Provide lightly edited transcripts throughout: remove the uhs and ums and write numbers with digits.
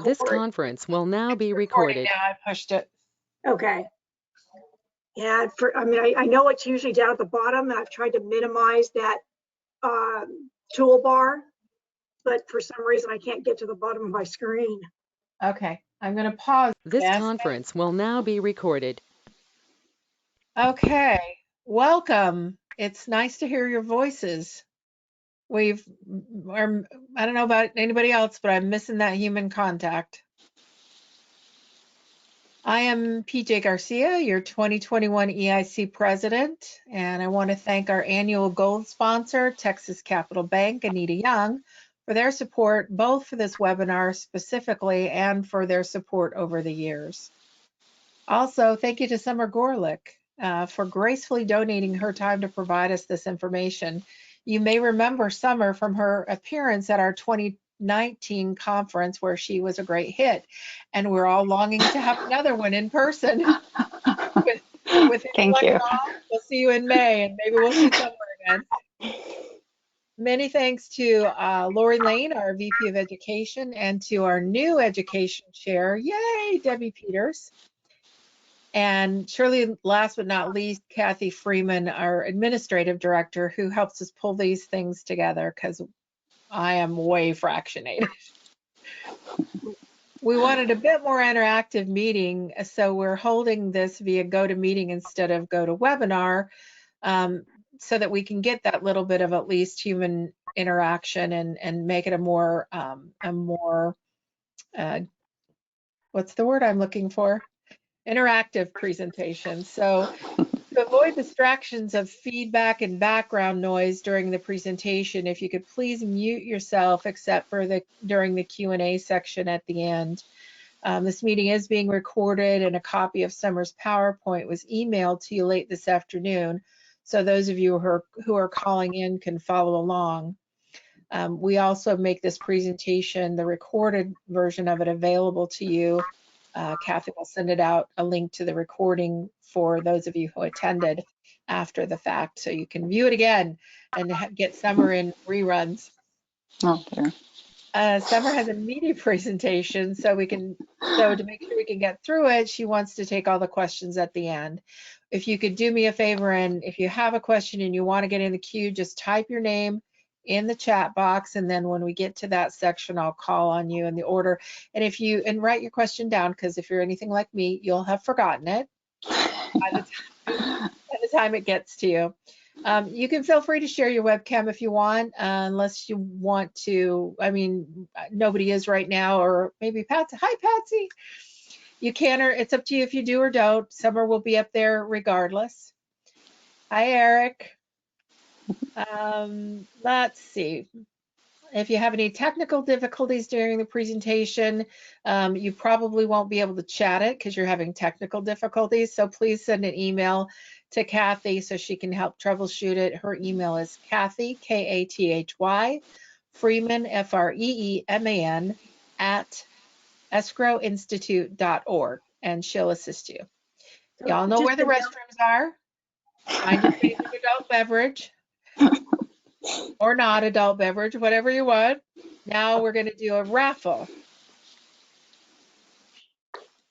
This conference will now be recorded. Now I pushed it. Okay. Yeah, I know it's usually down at the bottom, and I've tried to minimize that toolbar, but for some reason I can't get to the bottom of my screen. Okay, I'm going to pause. This conference will now be recorded. Okay, welcome. It's nice to hear your voices. I don't know about anybody else, but I'm missing that human contact. I am PJ Garcia, your 2021 EIC president, and I want to thank our annual gold sponsor, Texas Capital Bank, Anita Young, for their support, both for this webinar specifically and for their support over the years. Also, thank you to Summer Goralik for gracefully donating her time to provide us this information. You may remember Summer from her appearance at our 2019 conference where she was a great hit, and we're all longing to have another one in person. Thank you. We'll see you in May, and maybe we'll see Summer again. Many thanks to Lori Lane, our VP of Education, and to our new Education Chair, yay, Debbie Peters. And surely last but not least, Kathy Freeman, our Administrative Director, who helps us pull these things together because I am way fractionated. We wanted a bit more interactive meeting, so we're holding this via GoToMeeting instead of GoToWebinar, so that we can get that little bit of at least human interaction and make it a more what's the word I'm looking for? Interactive presentation. So to avoid distractions of feedback and background noise during the presentation, if you could please mute yourself except for during the Q&A section at the end. This meeting is being recorded, and a copy of Summer's PowerPoint was emailed to you late this afternoon, so those of you who are calling in can follow along. We also make this presentation, the recorded version of it, available to you. Kathy will send it out, a link to the recording for those of you who attended after the fact, so you can view it again and get Summer in reruns. Oh, dear. Summer has a media presentation, so to make sure we can get through it, she wants to take all the questions at the end. If you could do me a favor, and if you have a question and you want to get in the queue, just type your name in the chat box, and then when we get to that section, I'll call on you in the order. And write your question down, because if you're anything like me, you'll have forgotten it by the time it gets to you. You can feel free to share your webcam if you want, unless you want to. I mean, nobody is right now, or maybe Patsy. Hi, Patsy. You can, or it's up to you if you do or don't. Summer will be up there regardless. Hi, Eric. Let's see. If you have any technical difficulties during the presentation, you probably won't be able to chat it because you're having technical difficulties. So please send an email to Kathy so she can help troubleshoot it. Her email is Kathy, Kathy, Freeman, Freeman, at escrowinstitute.org, and she'll assist you. Y'all know where the restrooms are. Find your favorite adult beverage. Or not adult beverage, whatever you want. Now we're going to do a raffle.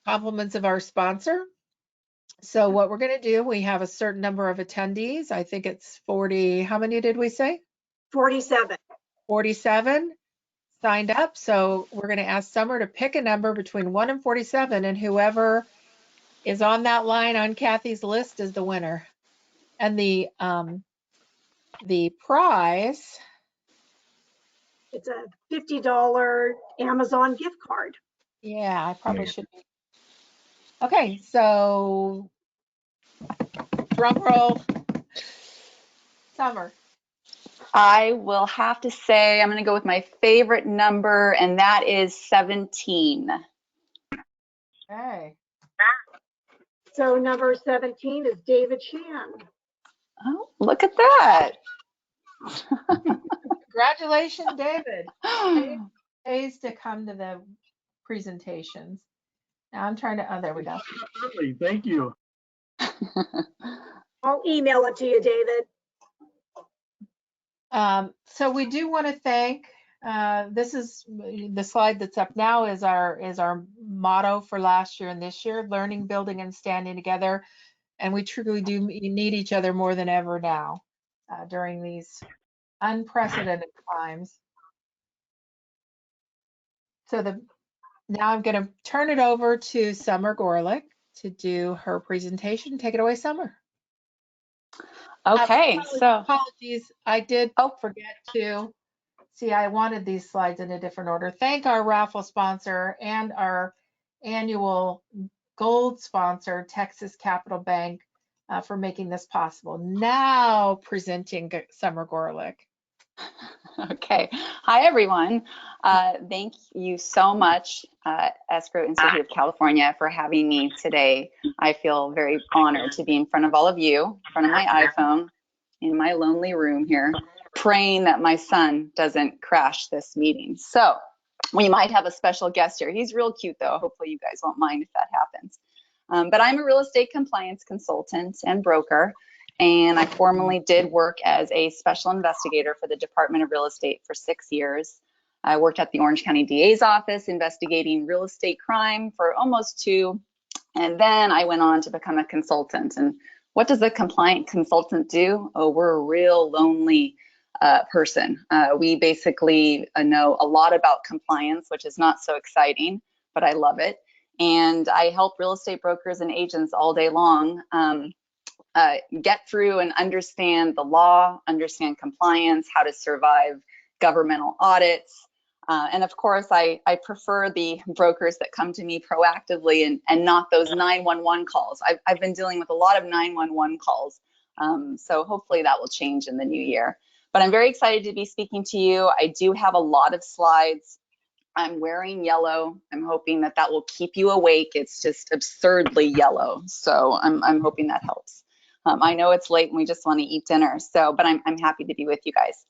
Compliments of our sponsor. So what we're going to do, we have a certain number of attendees. I think it's 40. How many did we say? 47. 47 signed up. So we're going to ask Summer to pick a number between 1 and 47, and whoever is on that line on Kathy's list is the winner. And the prize, it's a $50 Amazon gift card. Yeah, I probably should be. Okay, so drum roll. Summer. I will have to say I'm going to go with my favorite number, and that is 17. Okay. So number 17 is David Shan. Oh, look at that. Congratulations, David. Pays to come to the presentations. Now I'm trying to, oh, there we go. Absolutely, thank you. I'll email it to you, David. So we do want to thank This is the slide that's up now is our motto for last year and this year: learning, building, and standing together. And we truly do need each other more than ever now during these unprecedented times. So now I'm going to turn it over to Summer Goralik to do her presentation. Take it away, Summer. Okay, so apologies, I did forget to see. I wanted these slides in a different order. Thank our raffle sponsor and our annual gold sponsor, Texas Capital Bank, for making this possible. Now presenting Summer Goralik. okay. Hi, everyone. Thank you so much, Escrow Institute of California, for having me today. I feel very honored to be in front of all of you, in front of my iPhone, in my lonely room here, praying that my son doesn't crash this meeting. So we might have a special guest here. He's real cute, though. Hopefully you guys won't mind if that happens. But I'm a real estate compliance consultant and broker, and I formerly did work as a special investigator for the Department of Real Estate for 6 years. I worked at the Orange County DA's office investigating real estate crime for almost 2, and then I went on to become a consultant. And what does a compliant consultant do? Oh, we're a real lonely person. We basically know a lot about compliance, which is not so exciting, but I love it. And I help real estate brokers and agents all day long get through and understand the law, understand compliance, how to survive governmental audits. And of course, I prefer the brokers that come to me proactively and not those 911 calls. I've been dealing with a lot of 911 calls. So hopefully that will change in the new year. But I'm very excited to be speaking to you. I do have a lot of slides. I'm wearing yellow. I'm hoping that that will keep you awake. It's just absurdly yellow. So I'm hoping that helps. I know it's late and we just want to eat dinner. So, but I'm happy to be with you guys.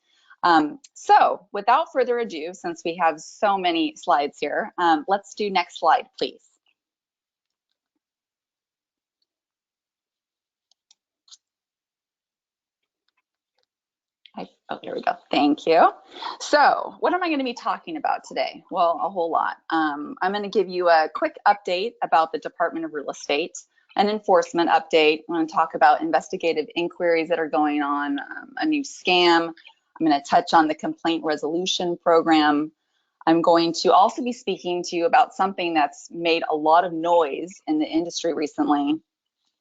So without further ado, since we have so many slides here, let's do next slide, please. Oh, there we go. Thank you. So what am I going to be talking about today? Well, a whole lot. I'm going to give you a quick update about the Department of Real Estate, an enforcement update. I'm going to talk about investigative inquiries that are going on, a new scam. I'm going to touch on the complaint resolution program. I'm going to also be speaking to you about something that's made a lot of noise in the industry recently,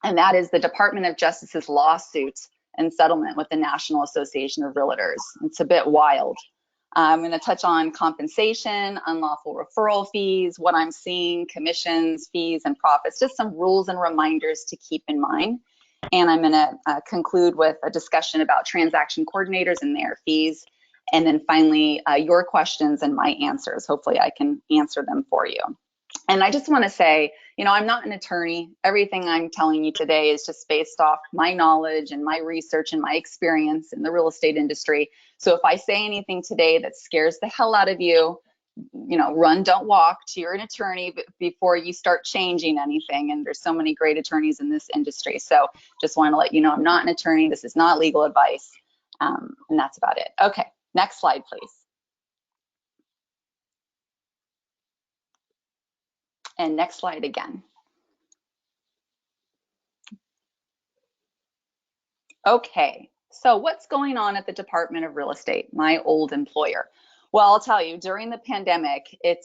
and that is the Department of Justice's lawsuit and settlement with the National Association of Realtors. It's a bit wild. I'm going to touch on compensation, unlawful referral fees, what I'm seeing, commissions, fees, and profits, just some rules and reminders to keep in mind. And I'm going to conclude with a discussion about transaction coordinators and their fees. And then finally, your questions and my answers. Hopefully I can answer them for you. And I just want to say, you know, I'm not an attorney. Everything I'm telling you today is just based off my knowledge and my research and my experience in the real estate industry. So if I say anything today that scares the hell out of you, you know, run, don't walk to your attorney before you start changing anything. And there's so many great attorneys in this industry. So just want to let you know, I'm not an attorney. This is not legal advice. And that's about it. Okay, next slide, please. And next slide again. Okay, so what's going on at the Department of Real Estate, my old employer? Well, I'll tell you, during the pandemic, they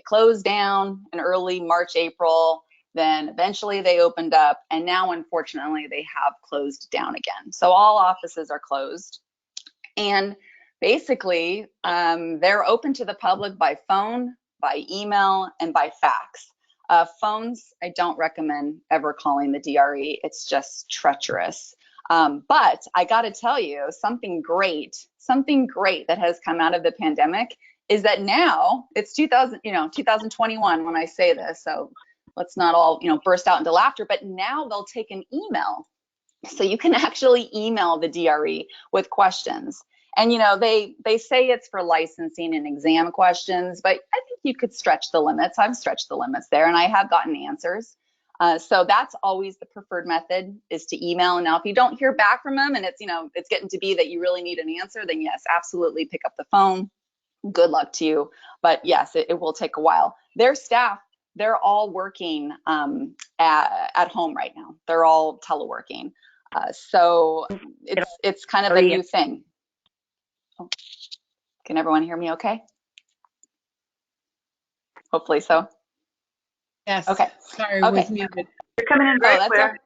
closed down in early March, April, then eventually they opened up, and now unfortunately they have closed down again. So all offices are closed, and basically they're open to the public by phone, by email, and by fax. Phones, I don't recommend ever calling the DRE. It's just treacherous. But I got to tell you, something great that has come out of the pandemic is that now it's 2021 when I say this. So let's not all, burst out into laughter. But now they'll take an email, so you can actually email the DRE with questions. And, they say it's for licensing and exam questions, but I think you could stretch the limits. I've stretched the limits there, and I have gotten answers. So that's always the preferred method, is to email. And now if you don't hear back from them and it's getting to be that you really need an answer, then yes, absolutely pick up the phone. good luck to you. But yes, it will take a while. Their staff, they're all working at home right now. They're all teleworking. So it's kind of a new thing. Oh, can everyone hear me okay? Hopefully so. Yes. Okay. Sorry, I Okay. was muted. You're coming in very clear.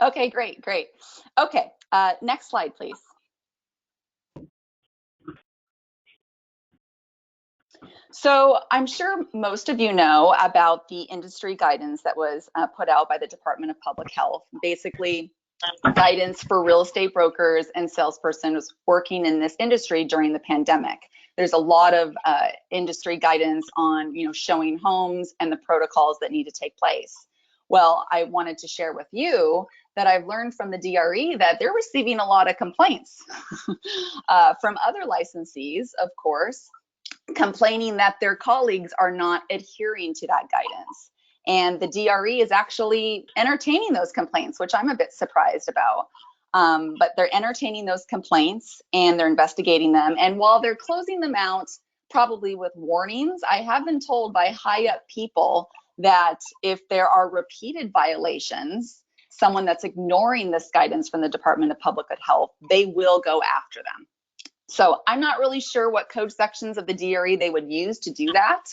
Okay, great. Okay, next slide, please. So I'm sure most of you know about the industry guidance that was put out by the Department of Public Health. Basically, guidance for real estate brokers and salespersons working in this industry during the pandemic. There's a lot of industry guidance on, showing homes and the protocols that need to take place. Well, I wanted to share with you that I've learned from the DRE that they're receiving a lot of complaints from other licensees, of course, complaining that their colleagues are not adhering to that guidance. And the DRE is actually entertaining those complaints, which I'm a bit surprised about. But they're entertaining those complaints and they're investigating them. And while they're closing them out, probably with warnings, I have been told by high up people that if there are repeated violations, someone that's ignoring this guidance from the Department of Public Health, they will go after them. So I'm not really sure what code sections of the DRE they would use to do that.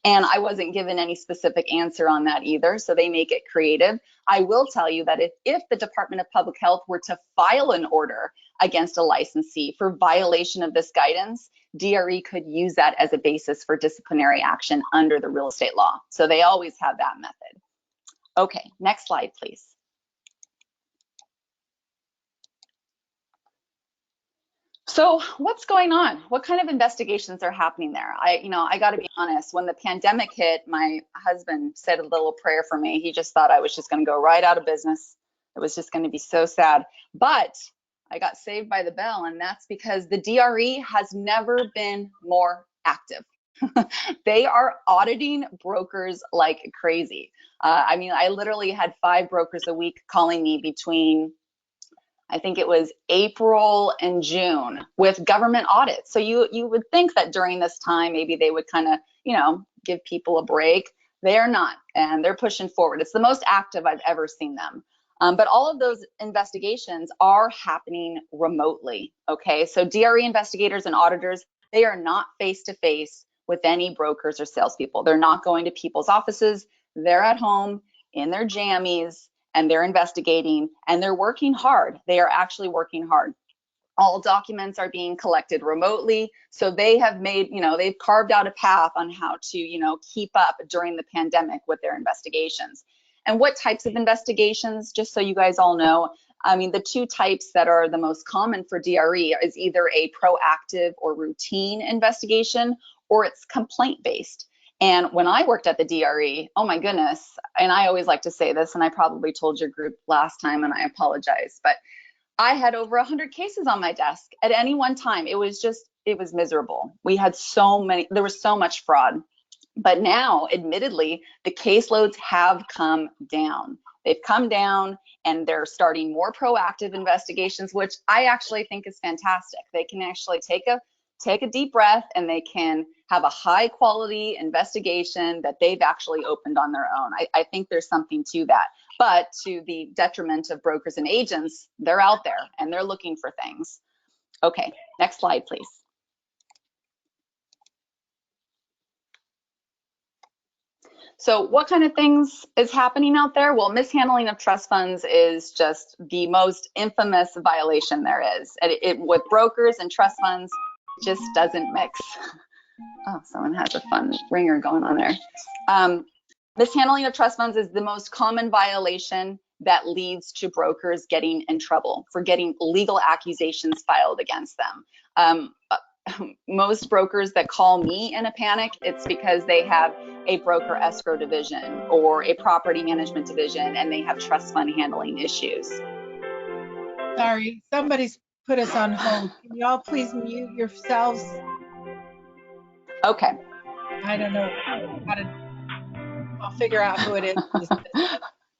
And I wasn't given any specific answer on that either. So they make it creative. I will tell you that if the Department of Public Health were to file an order against a licensee for violation of this guidance, DRE could use that as a basis for disciplinary action under the real estate law. So they always have that method. Okay, next slide, please. So what's going on? What kind of investigations are happening there? I got to be honest, when the pandemic hit, my husband said a little prayer for me. He just thought I was just going to go right out of business. It was just going to be so sad. But I got saved by the bell, and that's because the DRE has never been more active. They are auditing brokers like crazy. I literally had 5 brokers a week calling me between, I think it was April and June, with government audits. So you would think that during this time, maybe they would kind of, give people a break. They are not, and they're pushing forward. It's the most active I've ever seen them. But all of those investigations are happening remotely, okay? So DRE investigators and auditors, they are not face-to-face with any brokers or salespeople. They're not going to people's offices. They're at home in their jammies, and they're investigating, and they're working hard. They are actually working hard. All documents are being collected remotely. So they have made, they've carved out a path on how to, keep up during the pandemic with their investigations. And what types of investigations, just so you guys all know, the 2 types that are the most common for DRE is either a proactive or routine investigation, or it's complaint-based. And when I worked at the DRE, oh my goodness, and I always like to say this, and I probably told your group last time, and I apologize, but I had over 100 cases on my desk at any one time. It was miserable. We had there was so much fraud. But now, admittedly, the caseloads have come down. They've come down, and they're starting more proactive investigations, which I actually think is fantastic. They can actually take a deep breath, and they can have a high quality investigation that they've actually opened on their own. I think there's something to that, but to the detriment of brokers and agents, they're out there and they're looking for things. Okay, next slide, please. So what kind of things is happening out there? Well, mishandling of trust funds is just the most infamous violation there is. With brokers and trust funds, it just doesn't mix. Oh, someone has a fun ringer going on there. Mishandling of trust funds is the most common violation that leads to brokers getting in trouble for getting legal accusations filed against them. Most brokers that call me in a panic, it's because they have a broker escrow division or a property management division, and they have trust fund handling issues. Sorry, somebody's put us on hold. Can y'all please mute yourselves? Okay. I don't know I'll figure out who it is.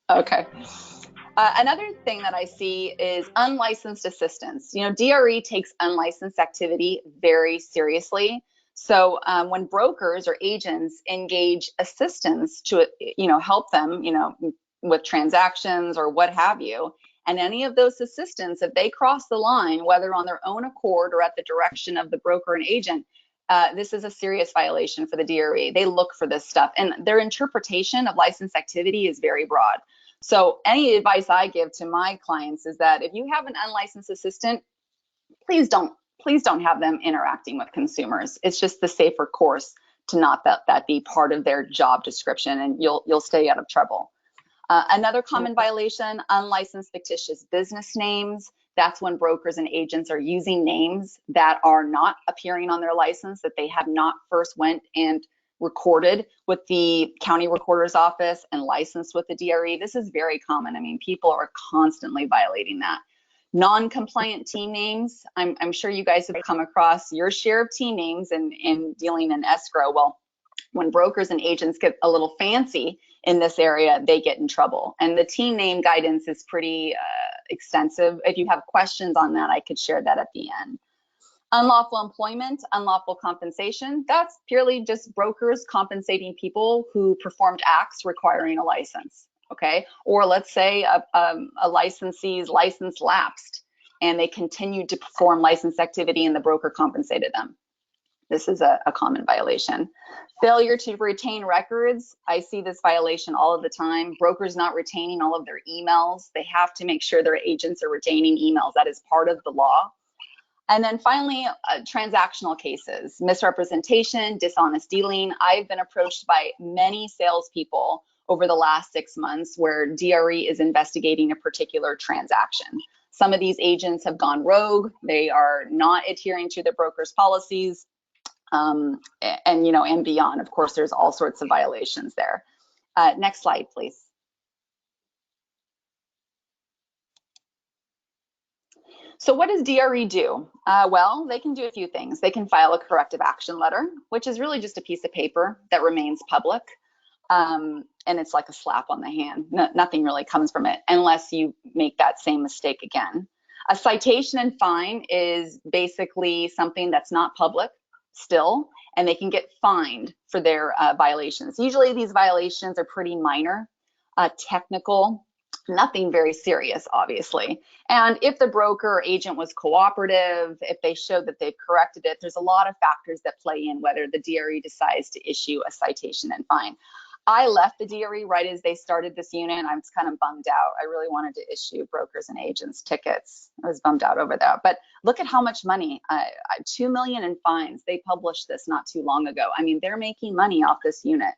Okay. Another thing that I see is unlicensed assistance. DRE takes unlicensed activity very seriously. So when brokers or agents engage assistants to, help them, with transactions or what have you, and any of those assistants, if they cross the line, whether on their own accord or at the direction of the broker and agent, this is a serious violation for the DRE. They look for this stuff, and their interpretation of license activity is very broad. So any advice I give to my clients is that if you have an unlicensed assistant, please don't have them interacting with consumers. It's just the safer course to not that be part of their job description, and you'll stay out of trouble. Another common violation, unlicensed fictitious business names. That's when brokers and agents are using names that are not appearing on their license, that they have not first went and recorded with the county recorder's office and licensed with the DRE. This is very common. I mean, people are constantly violating that. Non-compliant team names. I'm sure you guys have come across your share of team names in dealing in escrow. Well, when brokers and agents get a little fancy in this area, they get in trouble. And the team name guidance is pretty extensive. If you have questions on that, I could share that at the end. Unlawful employment, unlawful compensation. That's purely just brokers compensating people who performed acts requiring a license. Okay, or let's say a licensee's license lapsed and they continued to perform license activity and the broker compensated them. This is a common violation. Failure to retain records. I see this violation all of the time. Brokers not retaining all of their emails. They have to make sure their agents are retaining emails. That is part of the law. And then finally, transactional cases, misrepresentation, dishonest dealing. I've been approached by many salespeople over the last 6 months where DRE is investigating a particular transaction. Some of these agents have gone rogue. They are not adhering to the broker's policies, and beyond. Of course, there's all sorts of violations there. Next slide, please. So what does DRE do? Well, they can do a few things. They can file a corrective action letter, which is really just a piece of paper that remains public. And it's like a slap on the hand. Nothing really comes from it unless you make that same mistake again. A citation and fine is basically something that's not public still, and they can get fined for their violations. Usually these violations are pretty minor, technical, nothing very serious, obviously. And if the broker or agent was cooperative, if they showed that they've corrected it, there's a lot of factors that play in whether the DRE decides to issue a citation and fine. I left the DRE right as they started this unit. I was kind of bummed out. I really wanted to issue brokers and agents tickets. I was bummed out over that. But look at how much money, $2 million in fines. They published this not too long ago. I mean, they're making money off this unit.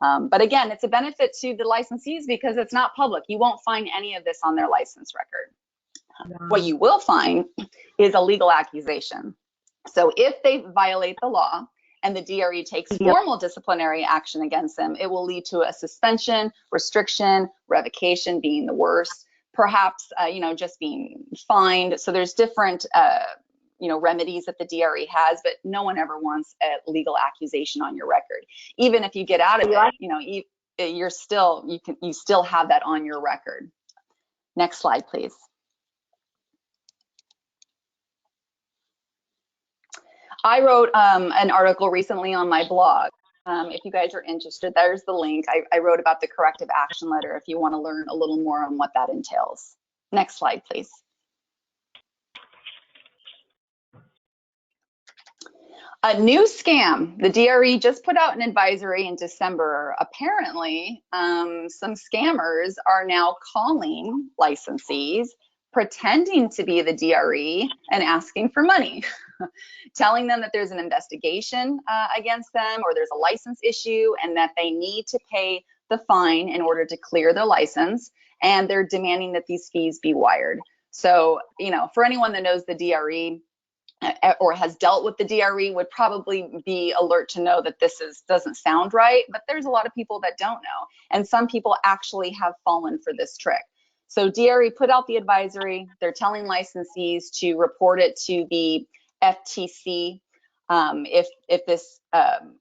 But again, it's a benefit to the licensees because it's not public. You won't find any of this on their license record. Wow. What you will find is a legal accusation. So if they violate the law and the DRE takes formal disciplinary action against them, it will lead to a suspension, restriction, revocation being the worst, perhaps, just being fined. So there's different, remedies that the DRE has, but no one ever wants a legal accusation on your record. Even if you get out of it, you still have that on your record. Next slide, please. I wrote an article recently on my blog. If you guys are interested, there's the link. I wrote about the corrective action letter if you want to learn a little more on what that entails. Next slide, please. A new scam. The DRE just put out an advisory in December. Apparently, some scammers are now calling licensees, pretending to be the DRE and asking for money, telling them that there's an investigation against them or there's a license issue and that they need to pay the fine in order to clear their license, and they're demanding that these fees be wired. So, for anyone that knows the DRE or has dealt with the DRE would probably be alert to know that this doesn't sound right, but there's a lot of people that don't know. And some people actually have fallen for this trick. So DRE put out the advisory. They're telling licensees to report it to the FTC if this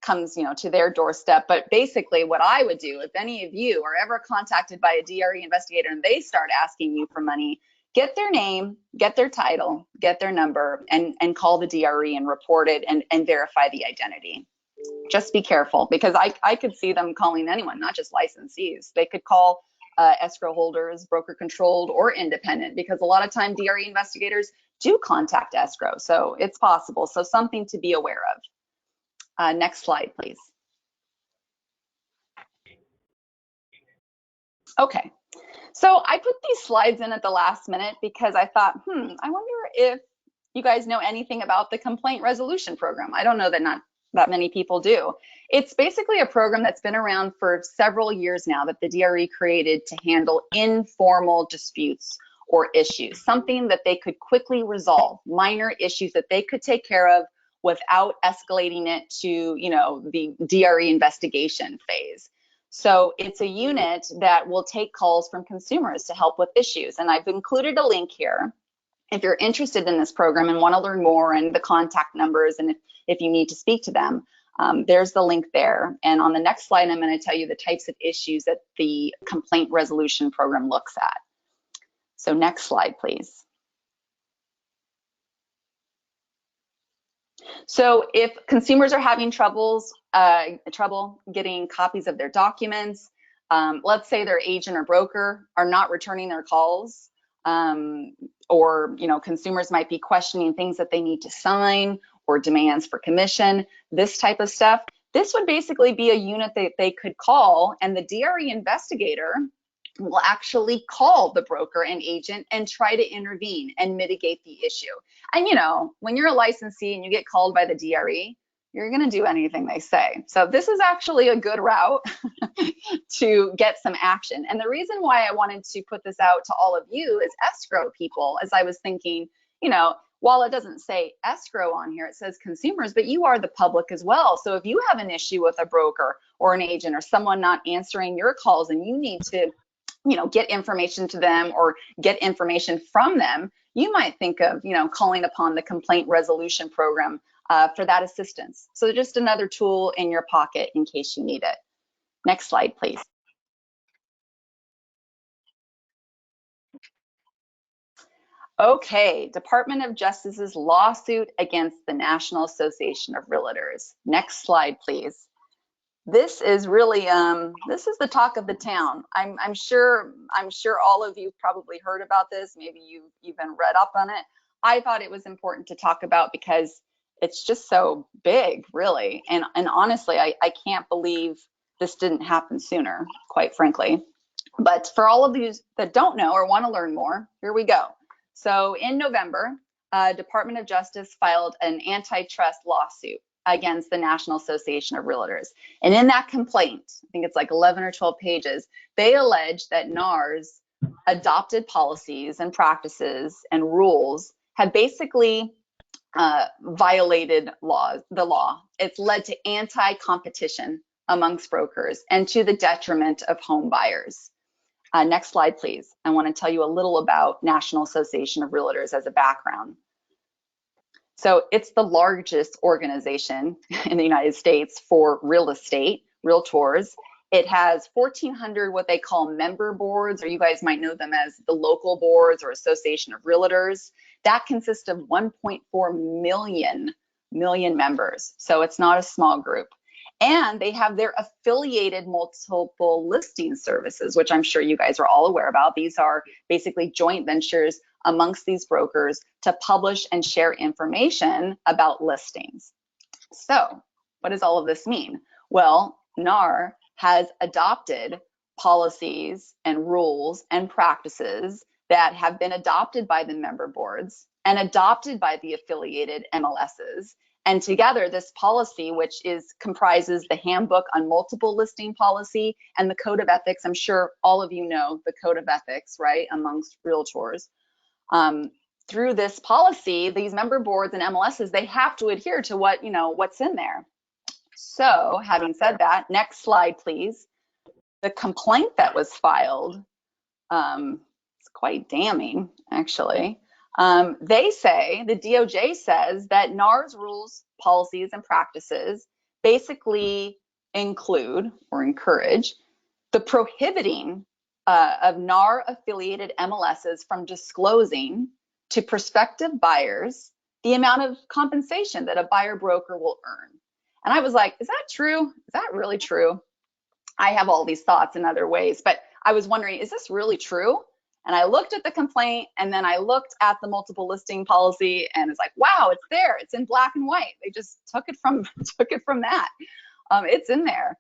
comes, to their doorstep. But basically what I would do, if any of you are ever contacted by a DRE investigator and they start asking you for money, get their name, get their title, get their number, and call the DRE and report it and verify the identity. Just be careful, because I could see them calling anyone, not just licensees. They could call escrow holders, broker controlled or independent, because a lot of time DRE investigators do contact escrow. So it's possible. So something to be aware of. Next slide, please. Okay. So I put these slides in at the last minute because I thought, I wonder if you guys know anything about the complaint resolution program. I don't know that not that many people do. It's basically a program that's been around for several years now that the DRE created to handle informal disputes or issues, something that they could quickly resolve, minor issues that they could take care of without escalating it to, the DRE investigation phase. So it's a unit that will take calls from consumers to help with issues. And I've included a link here. If you're interested in this program and want to learn more and the contact numbers, and if you need to speak to them, there's the link there. And on the next slide, I'm going to tell you the types of issues that the complaint resolution program looks at. So next slide, please. So if consumers are having trouble getting copies of their documents, let's say their agent or broker are not returning their calls, or consumers might be questioning things that they need to sign or demands for commission, this type of stuff, this would basically be a unit that they could call, and the DRE investigator will actually call the broker and agent and try to intervene and mitigate the issue. And when you're a licensee and you get called by the DRE, you're going to do anything they say. So this is actually a good route to get some action. And the reason why I wanted to put this out to all of you as escrow people, as I was thinking, while it doesn't say escrow on here, it says consumers, but you are the public as well. So if you have an issue with a broker or an agent or someone not answering your calls and you need to get information to them or get information from them, you might think of, calling upon the complaint resolution program for that assistance. So just another tool in your pocket in case you need it. Next slide, please. Okay, Department of Justice's lawsuit against the National Association of Realtors. Next slide, please. This is really, this is the talk of the town. I'm sure all of you probably heard about this. Maybe you've even read up on it. I thought it was important to talk about because it's just so big, really. And honestly, I can't believe this didn't happen sooner, quite frankly. But for all of you that don't know or want to learn more, here we go. So in November, Department of Justice filed an antitrust lawsuit against the National Association of Realtors. And in that complaint, I think it's like 11 or 12 pages, they allege that NAR's adopted policies and practices and rules have basically violated the law. It's led to anti-competition amongst brokers and to the detriment of home buyers. Next slide, please. I want to tell you a little about National Association of Realtors as a background. So it's the largest organization in the United States for real estate, realtors. It has 1,400 what they call member boards, or you guys might know them as the local boards or Association of Realtors. That consists of 1.4 million members. So it's not a small group. And they have their affiliated multiple listing services, which I'm sure you guys are all aware about. These are basically joint ventures amongst these brokers to publish and share information about listings. So what does all of this mean? Well, NAR has adopted policies and rules and practices that have been adopted by the member boards and adopted by the affiliated MLSs. And together, this policy, which comprises the handbook on multiple listing policy and the code of ethics, I'm sure all of you know the code of ethics, right, amongst realtors. Through this policy, these member boards and MLSs, they have to adhere to what's in there. So having said that, next slide, please. The complaint that was filed, it's quite damning, actually. They say, the DOJ says that NAR's rules, policies, and practices basically include or encourage the prohibiting of NAR affiliated MLSs from disclosing to prospective buyers the amount of compensation that a buyer broker will earn. And I was like, is that true? Is that really true? I have all these thoughts in other ways, but I was wondering, is this really true? And I looked at the complaint, and then I looked at the multiple listing policy, and it's like, wow, it's there. It's in black and white. They just took it from that. It's in there.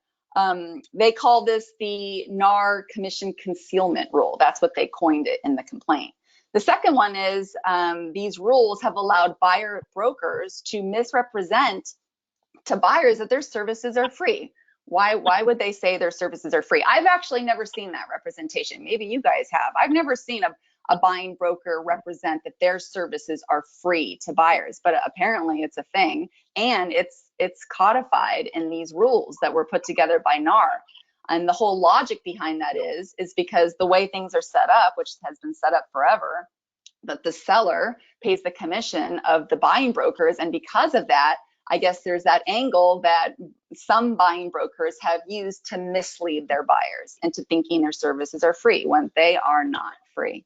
They call this the NAR commission concealment rule. That's what they coined it in the complaint. The second one is these rules have allowed buyer brokers to misrepresent to buyers that their services are free. Why would they say their services are free? I've actually never seen that representation. Maybe you guys have. I've never seen a buying broker represent that their services are free to buyers, but apparently it's a thing, and it's codified in these rules that were put together by NAR. And the whole logic behind that is because the way things are set up, which has been set up forever, that the seller pays the commission of the buying brokers, and because of that, I guess there's that angle that some buying brokers have used to mislead their buyers into thinking their services are free when they are not free.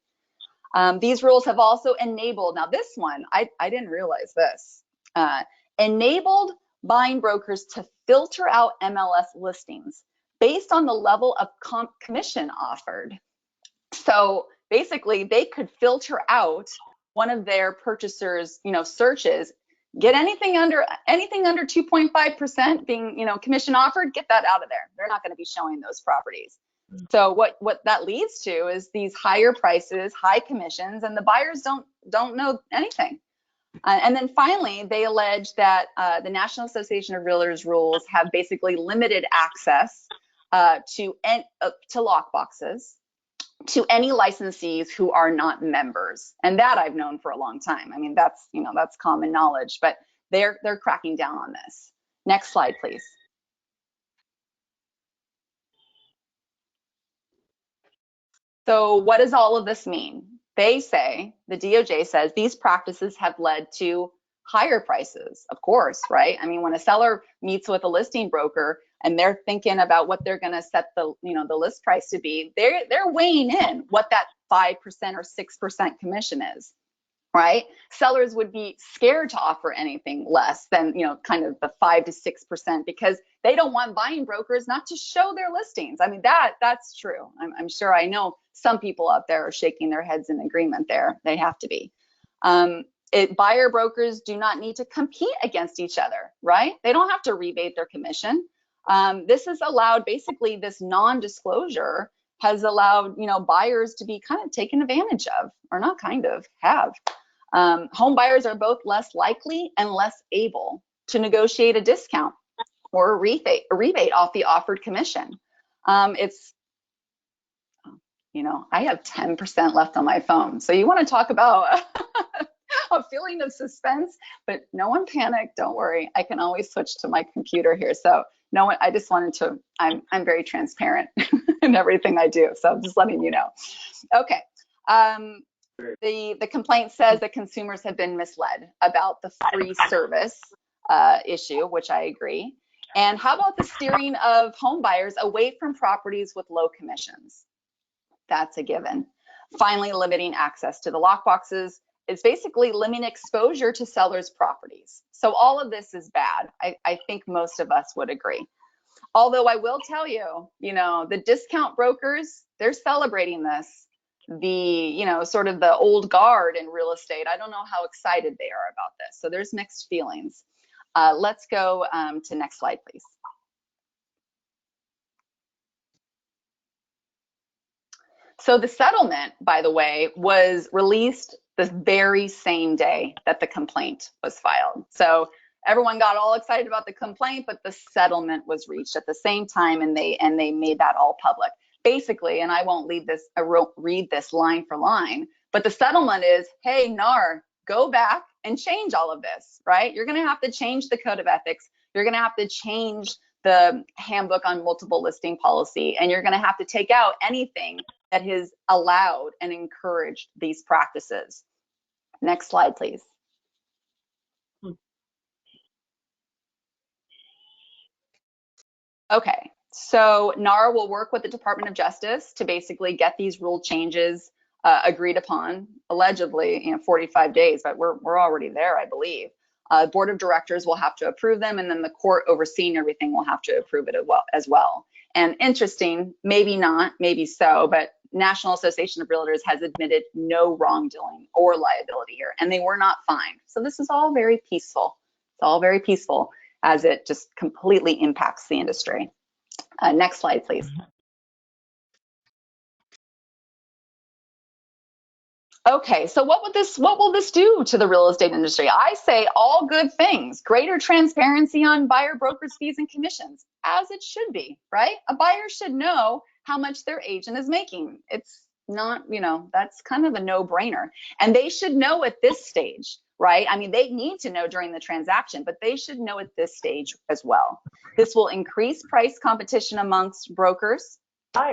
These rules have also enabled, now this one, I didn't realize this, enabled buying brokers to filter out MLS listings based on the level of commission offered. So basically they could filter out one of their purchasers, searches, get anything under 2.5% being, commission offered, get that out of there. They're not going to be showing those properties. So what that leads to is these higher prices, high commissions, and the buyers don't know anything. And then finally, they allege that the National Association of Realtors rules have basically limited access to lockboxes to any licensees who are not members. And that I've known for a long time. I mean, that's common knowledge, but they're cracking down on this. Next slide, please. So what does all of this mean? They say, the DOJ says, these practices have led to higher prices, of course, right? I mean, when a seller meets with a listing broker and they're thinking about what they're going to set the list price to be, they're weighing in what that 5% or 6% commission is, right? Sellers would be scared to offer anything less than, kind of the 5 to 6% because they don't want buying brokers not to show their listings. I mean, that's true. I'm sure I know some people out there are shaking their heads in agreement there. They have to be. Buyer brokers do not need to compete against each other, right? They don't have to rebate their commission. This has allowed, basically, this non-disclosure has allowed, buyers to be kind of taken advantage of, or not kind of, have. Home buyers are both less likely and less able to negotiate a discount or a rebate off the offered commission. I have 10% left on my phone. So you want to talk about a feeling of suspense, but no one panic. Don't worry. I can always switch to my computer here. So no one, I just wanted to, I'm very transparent in everything I do. So I'm just letting you know. Okay. The complaint says that consumers have been misled about the free service issue, which I agree. And how about the steering of home buyers away from properties with low commissions? That's a given. Finally, limiting access to the lockboxes. It's basically limiting exposure to sellers' properties. So all of this is bad. I think most of us would agree. Although I will tell you, the discount brokers, they're celebrating this. Sort of the old guard in real estate, I don't know how excited they are about this. So there's mixed feelings. Let's go to next slide, please. So the settlement, by the way, was released the very same day that the complaint was filed. So everyone got all excited about the complaint, but the settlement was reached at the same time, and they made that all public. Basically, and I won't read this line for line, but the settlement is, hey, NAR, go back and change all of this, right? You're going to have to change the code of ethics. You're going to have to change the handbook on multiple listing policy, and you're going to have to take out anything that has allowed and encouraged these practices. Next slide, please. Okay, So NAR will work with the Department of Justice to basically get these rule changes agreed upon, allegedly, 45 days, but we're already there, I believe. Board of Directors will have to approve them, and then the court overseeing everything will have to approve it as well. And interesting, maybe not, maybe so, but National Association of Realtors has admitted no wrongdoing or liability here, and they were not fined. So this is all very peaceful. It's all very peaceful as it just completely impacts the industry. Next slide, please. Okay, so what will this do to the real estate industry? I say all good things. Greater transparency on buyer brokers fees and commissions, as it should be, right? A buyer should know how much their agent is making. It's not, that's kind of a no-brainer. And they should know at this stage, right? I mean, they need to know during the transaction, but they should know at this stage as well. This will increase price competition amongst brokers,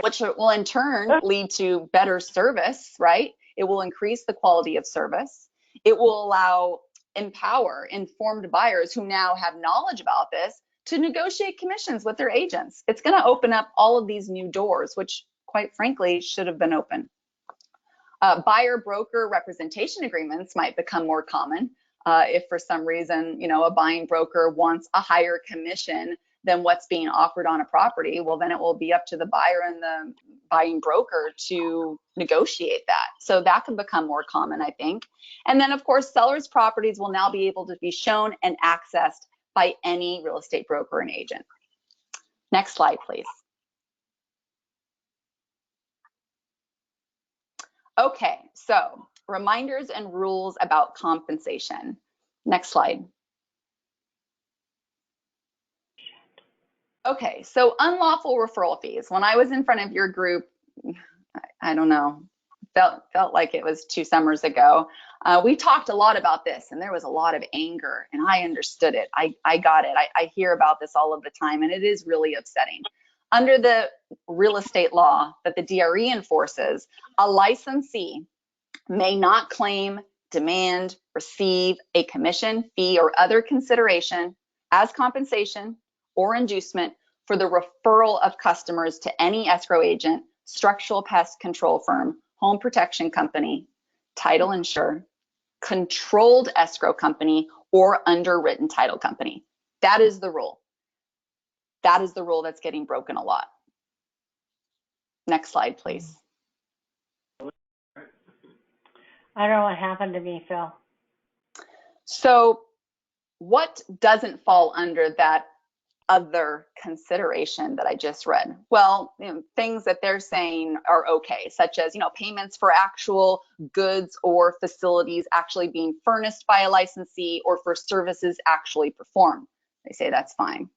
which will in turn lead to better service, right? It will increase the quality of service. It will empower informed buyers who now have knowledge about this to negotiate commissions with their agents. It's going to open up all of these new doors, which quite frankly should have been open. Buyer broker representation agreements might become more common. If for some reason, a buying broker wants a higher commission than what's being offered on a property, well, then it will be up to the buyer and the buying broker to negotiate that. So that can become more common, I think. And then, of course, sellers' properties will now be able to be shown and accessed by any real estate broker and agent. Next slide, please. Okay, so reminders and rules about compensation. Next slide. Okay, so unlawful referral fees. When I was in front of your group, I don't know, felt like it was 2 summers ago. We talked a lot about this, and there was a lot of anger, and I understood it. I got it. I hear about this all of the time, and it is really upsetting. Under the real estate law that the DRE enforces, a licensee may not claim, demand, receive a commission, fee, or other consideration as compensation or inducement for the referral of customers to any escrow agent, structural pest control firm, home protection company, title insurer, controlled escrow company, or underwritten title company. That is the rule. That is the rule that's getting broken a lot. Next slide, please. I don't know what happened to me, Phil. So what doesn't fall under that other consideration that I just read? Well, things that they're saying are okay, such as, payments for actual goods or facilities actually being furnished by a licensee or for services actually performed. They say that's fine.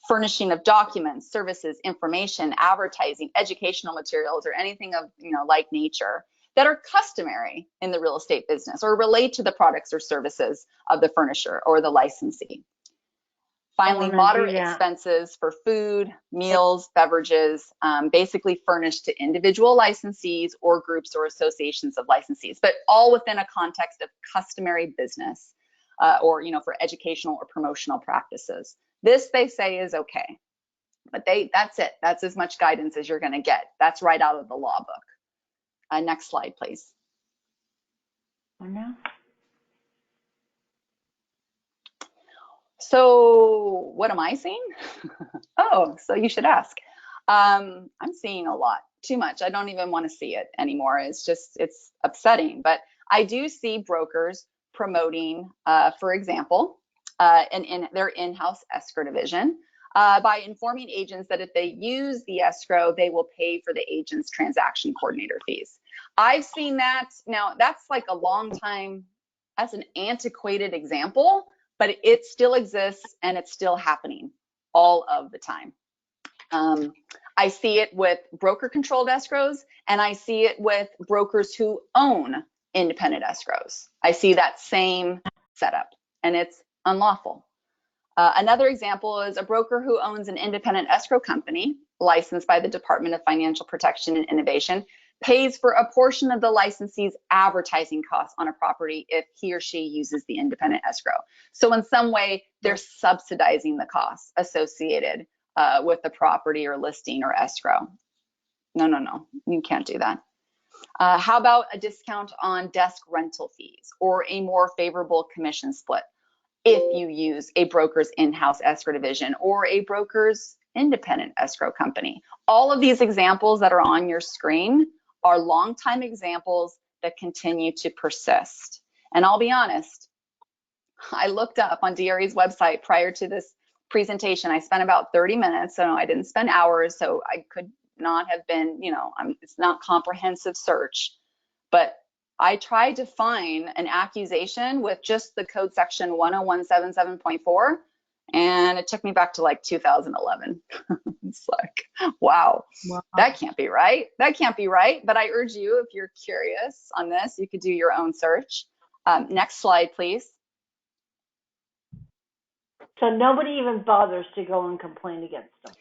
Furnishing of documents, services, information, advertising, educational materials, or anything of, like nature that are customary in the real estate business or relate to the products or services of the furnisher or the licensee. Finally, moderate expenses for food, meals, beverages, basically furnished to individual licensees or groups or associations of licensees, but all within a context of customary business or, for educational or promotional practices. This, they say, is okay, but that's it. That's as much guidance as you're going to get. That's right out of the law book. Next slide, please. No. So what am I seeing? Oh, so you should ask. I'm seeing a lot, too much. I don't even want to see it anymore. It's upsetting. But I do see brokers promoting, for example, in their in-house escrow division by informing agents that if they use the escrow, they will pay for the agent's transaction coordinator fees. I've seen that. Now, that's like a long time. That's an antiquated example, but it still exists and it's still happening all of the time. I see it with broker controlled escrows, and I see it with brokers who own independent escrows. I see that same setup, and it's unlawful. Another example is a broker who owns an independent escrow company licensed by the Department of Financial Protection and Innovation pays for a portion of the licensee's advertising costs on a property if he or she uses the independent escrow. So in some way, they're subsidizing the costs associated with the property or listing or escrow. No, you can't do that. How about a discount on desk rental fees or a more favorable commission split if you use a broker's in-house escrow division or a broker's independent escrow company? All of these examples that are on your screen are long-time examples that continue to persist. And I'll be honest, I looked up on DRE's website prior to this presentation. I spent about 30 minutes, so I didn't spend hours, so I could not have been, it's not comprehensive search, but I tried to find an accusation with just the code section 10177.4, and it took me back to like 2011. It's like, wow, that can't be right. That can't be right. But I urge you, if you're curious on this, you could do your own search. Next slide, please. So nobody even bothers to go and complain against them.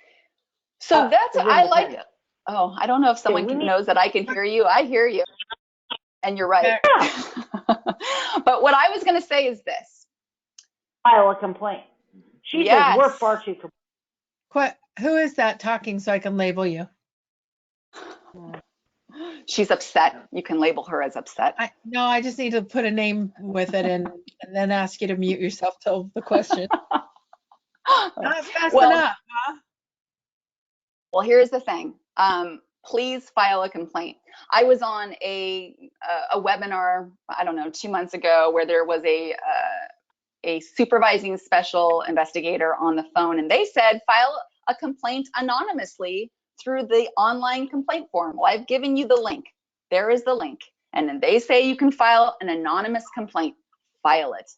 So that's, I like it. independent. Oh, I don't know if someone knows that I can hear you. I hear you. And you're right. But what I was going to say is this. File a complaint. She says we're far too complaint. Who is that talking so I can label you? She's upset. You can label her as upset. No, I just need to put a name with it and then ask you to mute yourself till the question. Not fast enough, huh? Well, here's the thing. Please file a complaint. I was on a webinar, I don't know, 2 months ago, where there was a supervising special investigator on the phone, and they said file a complaint anonymously through the online complaint form. Well, I've given you the link. There is the link. And then they say you can file an anonymous complaint. File it.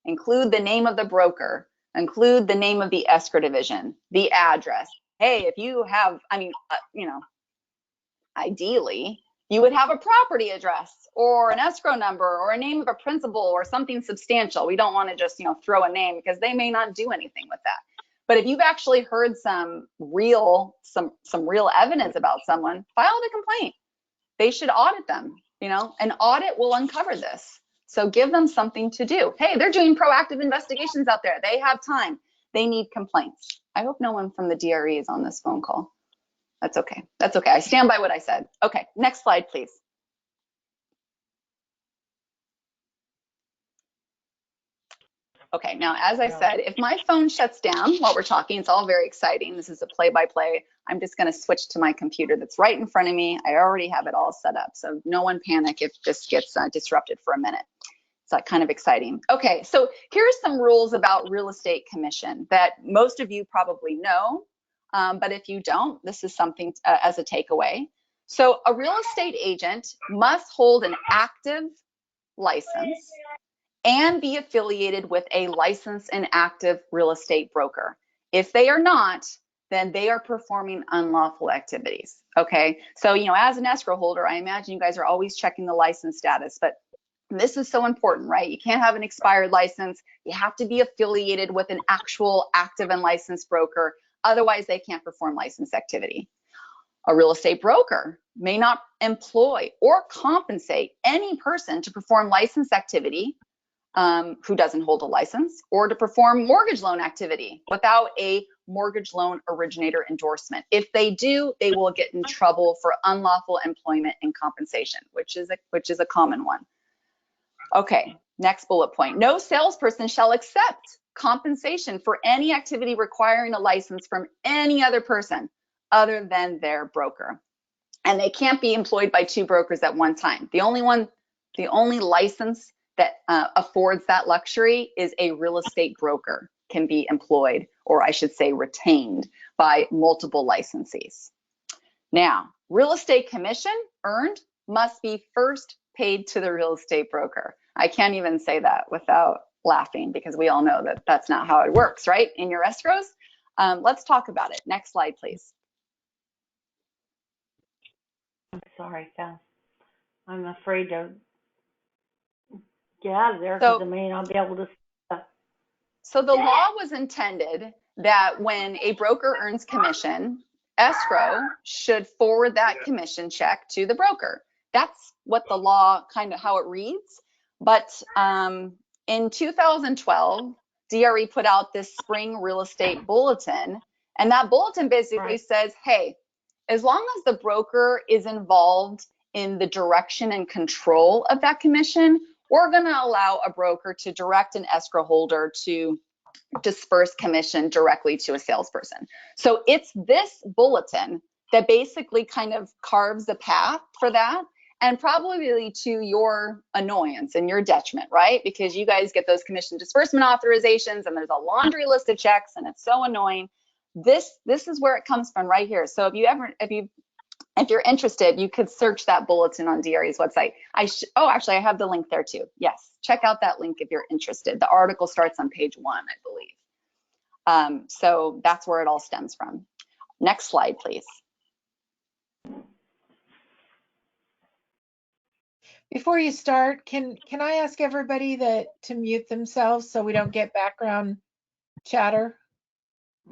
Include the name of the broker. Include the name of the escrow division, the address. Hey, if you have, ideally, you would have a property address or an escrow number or a name of a principal or something substantial. We don't want to just, throw a name because they may not do anything with that. But if you've actually heard some real evidence about someone, file the complaint. They should audit them, an audit will uncover this. So give them something to do. Hey, they're doing proactive investigations out there. They have time. They need complaints. I hope no one from the DRE is on this phone call. That's okay. That's okay. I stand by what I said. Okay, next slide, please. Okay, now, as I said, if my phone shuts down while we're talking, it's all very exciting. This is a play-by-play. I'm just going to switch to my computer that's right in front of me. I already have it all set up, so no one panic if this gets disrupted for a minute. It's kind of exciting. Okay, so here's some rules about real estate commission that most of you probably know, but if you don't, this is something as a takeaway. So a real estate agent must hold an active license and be affiliated with a licensed and active real estate broker. If they are not, then they are performing unlawful activities. Okay, so as an escrow holder, I imagine you guys are always checking the license status, but this is so important, right? You can't have an expired license. You have to be affiliated with an actual active and licensed broker. Otherwise, they can't perform license activity. A real estate broker may not employ or compensate any person to perform license activity who doesn't hold a license, or to perform mortgage loan activity without a mortgage loan originator endorsement. If they do, they will get in trouble for unlawful employment and compensation, which is a common one. Okay, next bullet point. No salesperson shall accept compensation for any activity requiring a license from any other person other than their broker. And they can't be employed by two brokers at one time. The only license that affords that luxury is a real estate broker can be employed, or I should say retained, by multiple licensees. Now, real estate commission earned must be first paid to the real estate broker. I can't even say that without laughing, because we all know that that's not how it works, right? In your escrows. Let's talk about it. Next slide, please. I'm sorry, Phil. I'm afraid to get out of there because I may not be able to. So the law was intended that when a broker earns commission, escrow should forward that commission check to the broker. That's what the law, kind of how it reads. But in 2012, DRE put out this spring real estate bulletin And that bulletin basically Right. says, hey, as long as the broker is involved in the direction and control of that commission, we're going to allow a broker to direct an escrow holder to disperse commission directly to a salesperson. So it's this bulletin that basically kind of carves the path for that, and probably to your annoyance and your detriment, right? Because you guys get those commission disbursement authorizations and there's a laundry list of checks and it's so annoying. This is where it comes from right here. So if you're interested, you could search that bulletin on DRE's website. Actually, I have the link there too. Yes, check out that link if you're interested. The article starts on page 1, I believe. So that's where it all stems from. Next slide, please. Before you start, can I ask everybody to mute themselves so we don't get background chatter?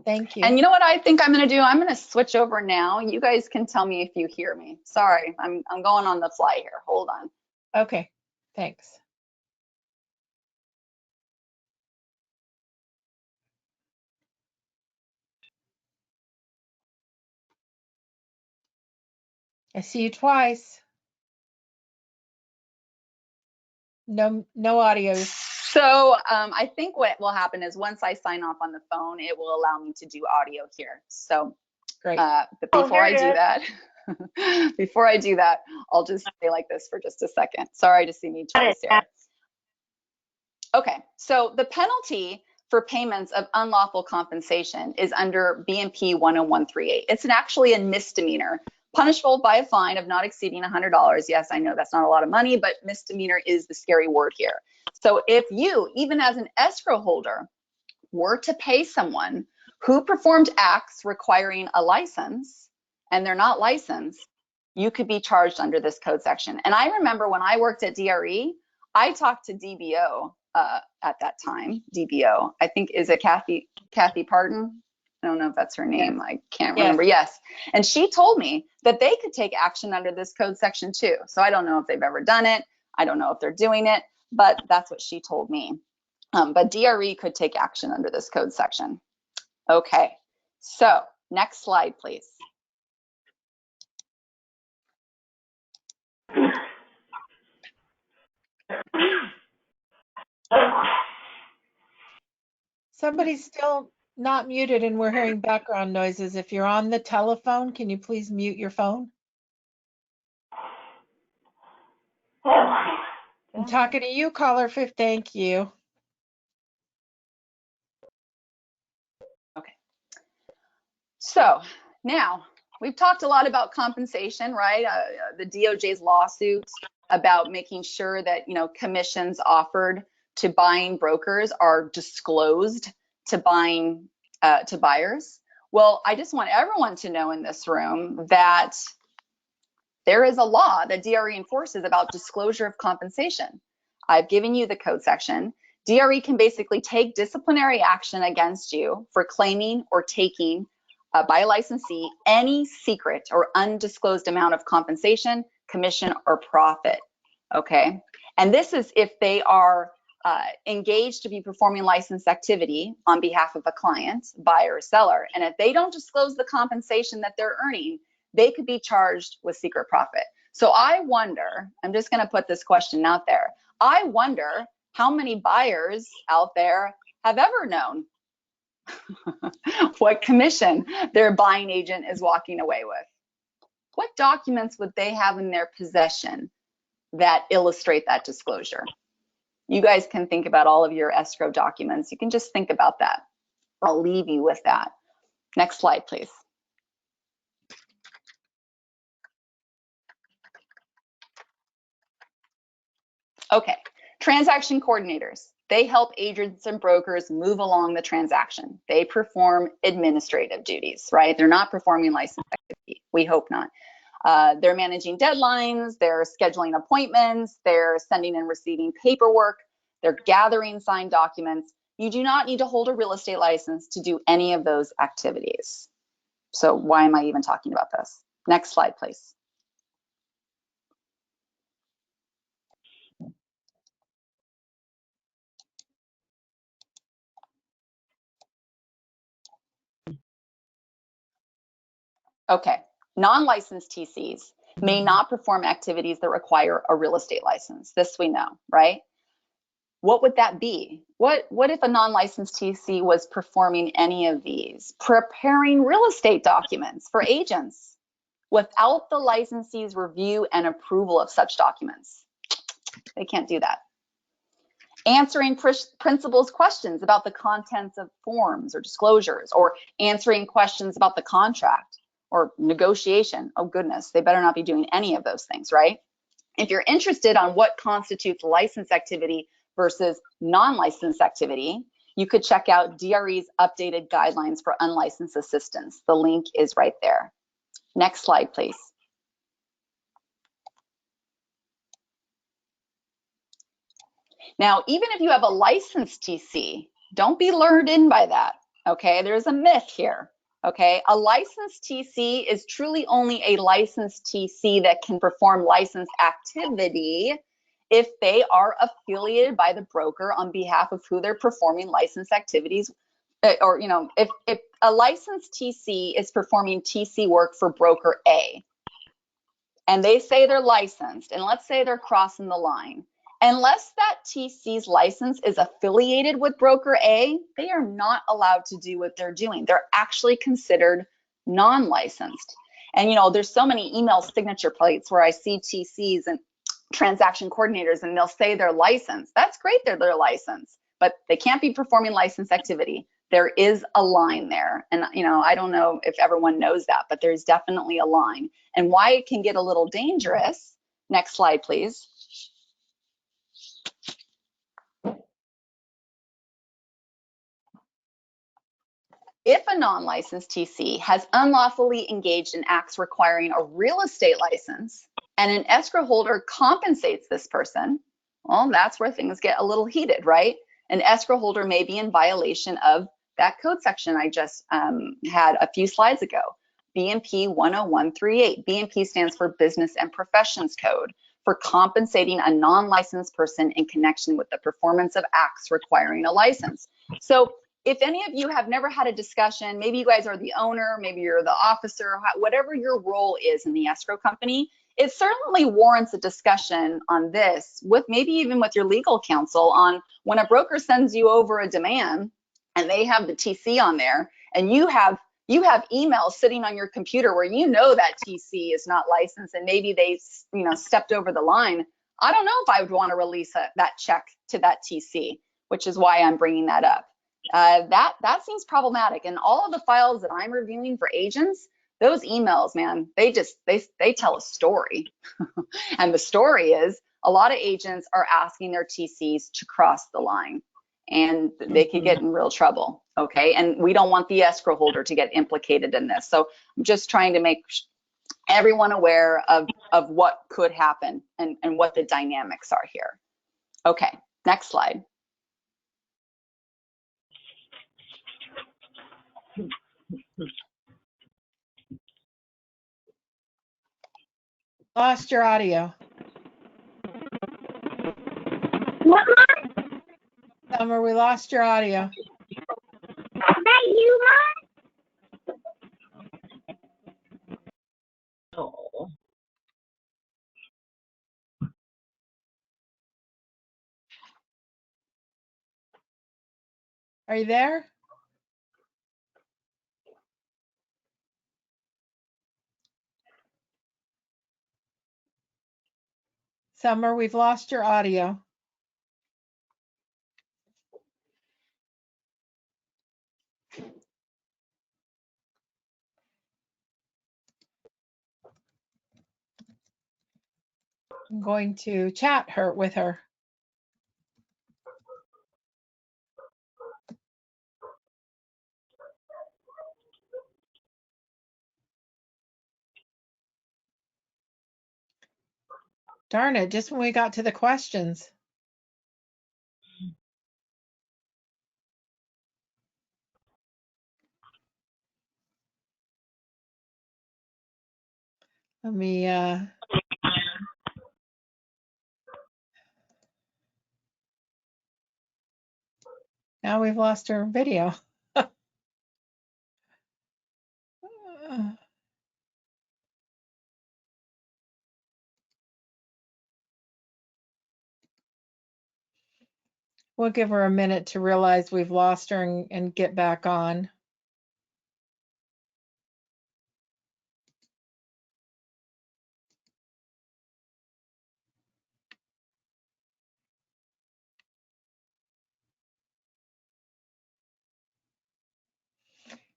Thank you. And you know what I think I'm going to do? I'm going to switch over now. You guys can tell me if you hear me. Sorry, I'm going on the fly here. Hold on. Okay, thanks. I see you twice. No audio. So I think what will happen is once I sign off on the phone, it will allow me to do audio here. So Great. But before I do that, I'll just stay like this for just a second. Sorry to see me twice here. Okay, so the penalty for payments of unlawful compensation is under BMP 10138. It's actually a misdemeanor, punishable by a fine of not exceeding $100. Yes, I know that's not a lot of money, but misdemeanor is the scary word here. So if you, even as an escrow holder, were to pay someone who performed acts requiring a license and they're not licensed, you could be charged under this code section. And I remember when I worked at DRE, I talked to DBO at that time. DBO, I think, is it Kathy Parton? I don't know if that's her name. Yes. I can't remember. Yes. And she told me that they could take action under this code section too. So I don't know if they've ever done it. I don't know if they're doing it, but that's what she told me. But DRE could take action under this code section. Okay, so next slide, please. Somebody's still not muted and we're hearing background noises. If you're on the telephone, can you please mute your phone? I'm talking to you, caller 5. Thank you. Okay. So now we've talked a lot about compensation, right? The DOJ's lawsuits about making sure that, commissions offered to buying brokers are disclosed to buyers. Well, I just want everyone to know in this room that there is a law that DRE enforces about disclosure of compensation. I've given you the code section. DRE can basically take disciplinary action against you for claiming or taking by a licensee any secret or undisclosed amount of compensation, commission, or profit. Okay, and this is if they are engaged to be performing licensed activity on behalf of a client, buyer, or seller, and if they don't disclose the compensation that they're earning, they could be charged with secret profit. So I wonder, I'm just going to put this question out there. I wonder how many buyers out there have ever known what commission their buying agent is walking away with. What documents would they have in their possession that illustrate that disclosure? You guys can think about all of your escrow documents. You can just think about that. I'll leave you with that. Next slide, please. Okay, transaction coordinators. They help agents and brokers move along the transaction. They perform administrative duties, right? They're not performing license activity. We hope not. They're managing deadlines. They're scheduling appointments. They're sending and receiving paperwork. They're gathering signed documents. You do not need to hold a real estate license to do any of those activities. So why am I even talking about this? Next slide, please. Okay, non-licensed TCs may not perform activities that require a real estate license. This we know, right? What would that be? What if a non-licensed TC was performing any of these? Preparing real estate documents for agents without the licensee's review and approval of such documents. They can't do that. Answering principals' questions about the contents of forms or disclosures, or answering questions about the contract or negotiation. Oh goodness, they better not be doing any of those things, right? If you're interested on what constitutes license activity versus non-licensed activity, you could check out DRE's updated guidelines for unlicensed assistants. The link is right there. Next slide, please. Now, even if you have a licensed TC, don't be lured in by that, okay? There's a myth here, okay? A licensed TC is truly only a licensed TC that can perform licensed activity if they are affiliated by the broker on behalf of who they're performing licensed activities, or, you know, if a licensed TC is performing TC work for broker A, and they say they're licensed, and let's say they're crossing the line, unless that TC's license is affiliated with broker A, they are not allowed to do what they're doing. They're actually considered non-licensed. And you know, there's so many email signature plates where I see TCs and transaction coordinators, and they'll say they're licensed. That's great, they're licensed, but they can't be performing license activity. There is a line there. And you know, I don't know if everyone knows that, but there's definitely a line. And why it can get a little dangerous, next slide, please. If a non-licensed TC has unlawfully engaged in acts requiring a real estate license and an escrow holder compensates this person, well, that's where things get a little heated, right? An escrow holder may be in violation of that code section I just had a few slides ago, BMP 10138. BMP stands for Business and Professions Code, for compensating a non-licensed person in connection with the performance of acts requiring a license. So if any of you have never had a discussion, maybe you guys are the owner, maybe you're the officer, whatever your role is in the escrow company, it certainly warrants a discussion on this with maybe even with your legal counsel on when a broker sends you over a demand and they have the TC on there, and you have emails sitting on your computer where you know that TC is not licensed and maybe they, you know, stepped over the line. I don't know if I would want to release that check to that TC, which is why I'm bringing that up. That seems problematic. And all of the files that I'm reviewing for agents, those emails, man, they tell a story. And the story is a lot of agents are asking their TCs to cross the line, and they could get in real trouble. Okay, and we don't want the escrow holder to get implicated in this. So I'm just trying to make everyone aware of what could happen and what the dynamics are here. Okay, next slide. Lost your audio. What? Summer, we lost your audio. That you, Mom? Oh. Are you there? Summer, we've lost your audio. I'm going to chat with her. Darn it, just when we got to the questions. Let me, now we've lost her video. We'll give her a minute to realize we've lost her and get back on.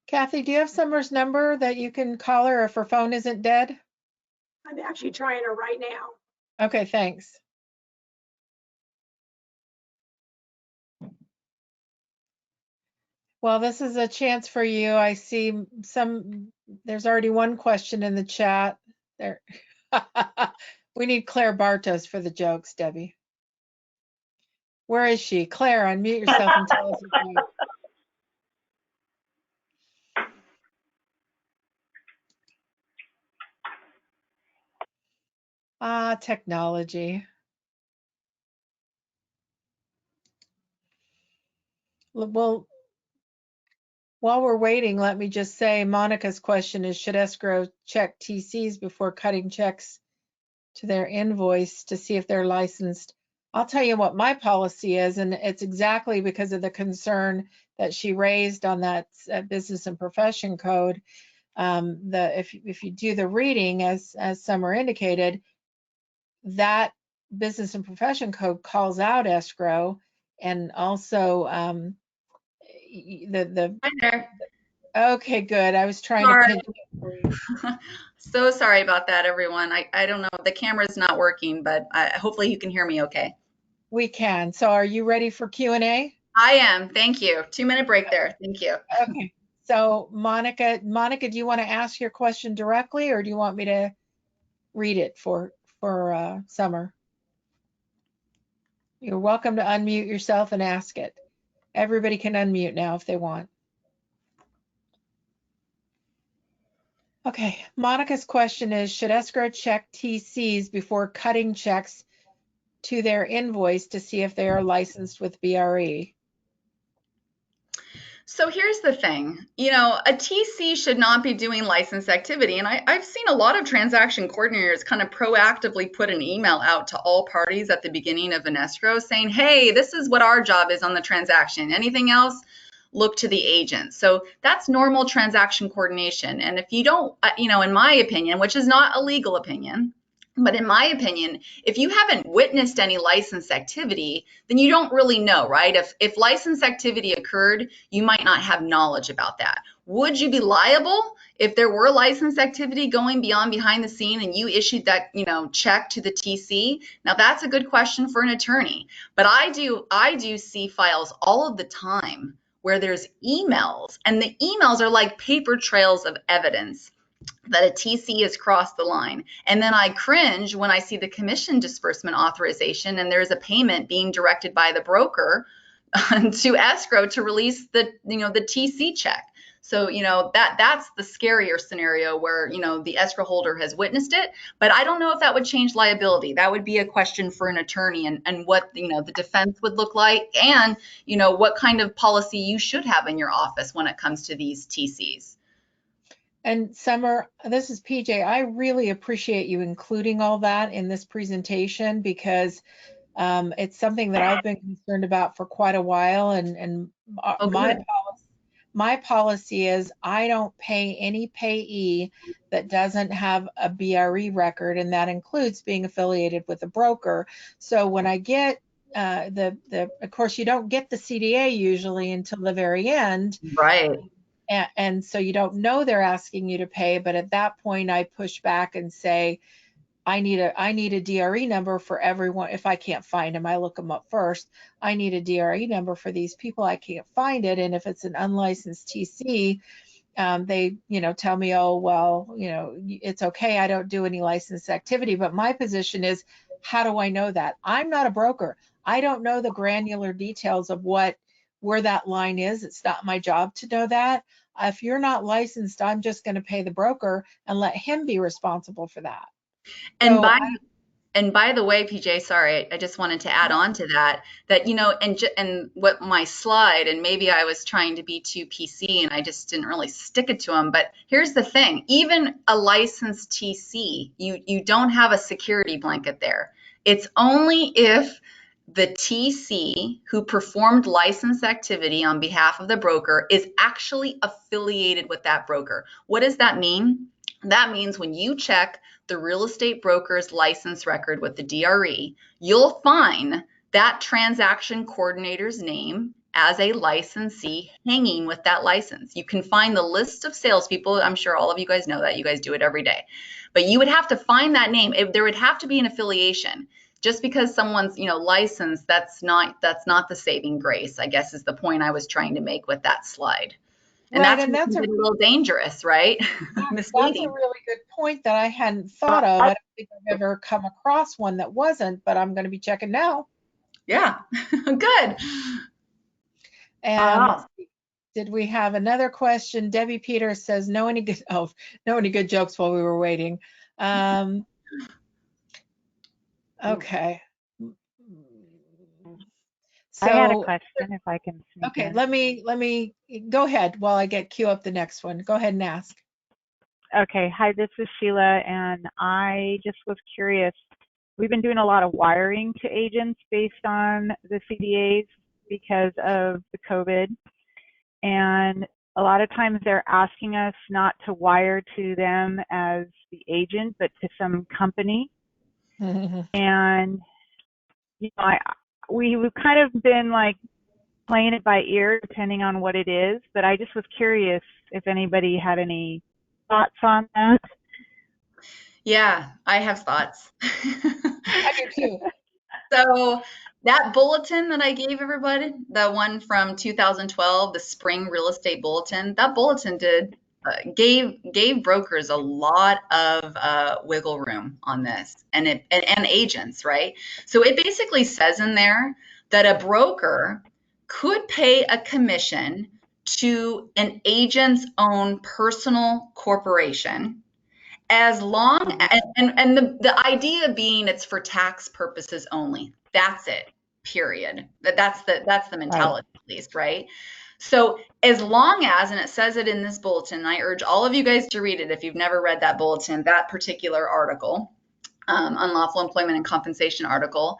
Kathy, do you have Summer's number that you can call her if her phone isn't dead? I'm actually trying her right now. Okay, thanks. Well, this is a chance for you. I see there's already one question in the chat. There. We need Claire Bartos for the jokes, Debbie. Where is she? Claire, unmute yourself and tell us a joke. Ah, technology. Well, while we're waiting, let me just say Monica's question is, should escrow check TCs before cutting checks to their invoice to see if they're licensed? I'll tell you what my policy is, and it's exactly because of the concern that she raised on that business and profession code. If you do the reading, as Summer indicated, that business and profession code calls out escrow, and also Hi there. Okay, good. I was trying to pinch it for you. So sorry about that, everyone. I don't know. The camera's not working, but hopefully you can hear me okay. We can. So are you ready for Q&A? I am. Thank you. 2-minute break there. Thank you. Okay. So Monica, do you want to ask your question directly, or do you want me to read it for Summer? You're welcome to unmute yourself and ask it. Everybody can unmute now if they want. Okay, Monica's question is, should escrow check TCs before cutting checks to their invoice to see if they are licensed with BRE? So here's the thing, a TC should not be doing license activity. And I've seen a lot of transaction coordinators kind of proactively put an email out to all parties at the beginning of an escrow saying, hey, this is what our job is on the transaction. Anything else? Look to the agent. So that's normal transaction coordination. And if you don't, in my opinion, which is not a legal opinion, but in my opinion, if you haven't witnessed any license activity, then you don't really know, right? If license activity occurred, you might not have knowledge about that. Would you be liable if there were license activity going behind the scene and you issued that, check to the TC? Now that's a good question for an attorney. But I do see files all of the time where there's emails, and the emails are like paper trails of evidence that a TC has crossed the line. And then I cringe when I see the commission disbursement authorization and there's a payment being directed by the broker to escrow to release the TC check. So, that's the scarier scenario where, the escrow holder has witnessed it, but I don't know if that would change liability. That would be a question for an attorney, and what, the defense would look like, and, what kind of policy you should have in your office when it comes to these TCs. And Summer, this is PJ. I really appreciate you including all that in this presentation, because it's something that I've been concerned about for quite a while. And my policy is I don't pay any payee that doesn't have a BRE record, and that includes being affiliated with a broker. So when I get of course, you don't get the CDA usually until the very end. Right. And so you don't know they're asking you to pay, but at that point I push back and say, I need a DRE number for everyone. If I can't find them, I look them up first. I need a DRE number for these people. I can't find it. And if it's an unlicensed TC, they, tell me, oh, well, it's okay. I don't do any licensed activity. But my position is, how do I know that? I'm not a broker. I don't know the granular details of where that line is. It's not my job to know that. If you're not licensed, I'm just going to pay the broker and let him be responsible for that. And by the way, PJ, sorry, I just wanted to add on to that, and what my slide, and maybe I was trying to be too PC and I just didn't really stick it to them. But here's the thing, even a licensed TC, you don't have a security blanket there. It's only if the TC who performed license activity on behalf of the broker is actually affiliated with that broker. What does that mean? That means when you check the real estate broker's license record with the DRE, you'll find that transaction coordinator's name as a licensee hanging with that license. You can find the list of salespeople. I'm sure all of you guys know that. You guys do it every day. But you would have to find that name. There would have to be an affiliation. Just because someone's, licensed, that's not the saving grace, I guess, is the point I was trying to make with that slide. And right, that's a little dangerous, right? Misleading. That's a really good point that I hadn't thought of. I don't think I've ever come across one that wasn't, but I'm going to be checking now. Yeah, good. And did we have another question? Debbie Peters says, no any good jokes while we were waiting. Okay. So, I had a question if I can sneak okay, in. let me go ahead while I queue up the next one. Go ahead and ask. Okay, hi, this is Sheila, and I just was curious. We've been doing a lot of wiring to agents based on the CDAs because of the COVID, and a lot of times they're asking us not to wire to them as the agent, but to some company. And we've kind of been like playing it by ear depending on what it is, but I just was curious if anybody had any thoughts on that. Yeah, I have thoughts. I do too. So that bulletin that I gave everybody, the one from 2012, the spring real estate bulletin, that bulletin gave brokers a lot of wiggle room on this, and agents, right? So it basically says in there that a broker could pay a commission to an agent's own personal corporation, as long and the idea being it's for tax purposes only. That's it, period. That's the mentality, at least, right? So as long as, and it says it in this bulletin, I urge all of you guys to read it if you've never read that bulletin, that particular article, unlawful employment and compensation article,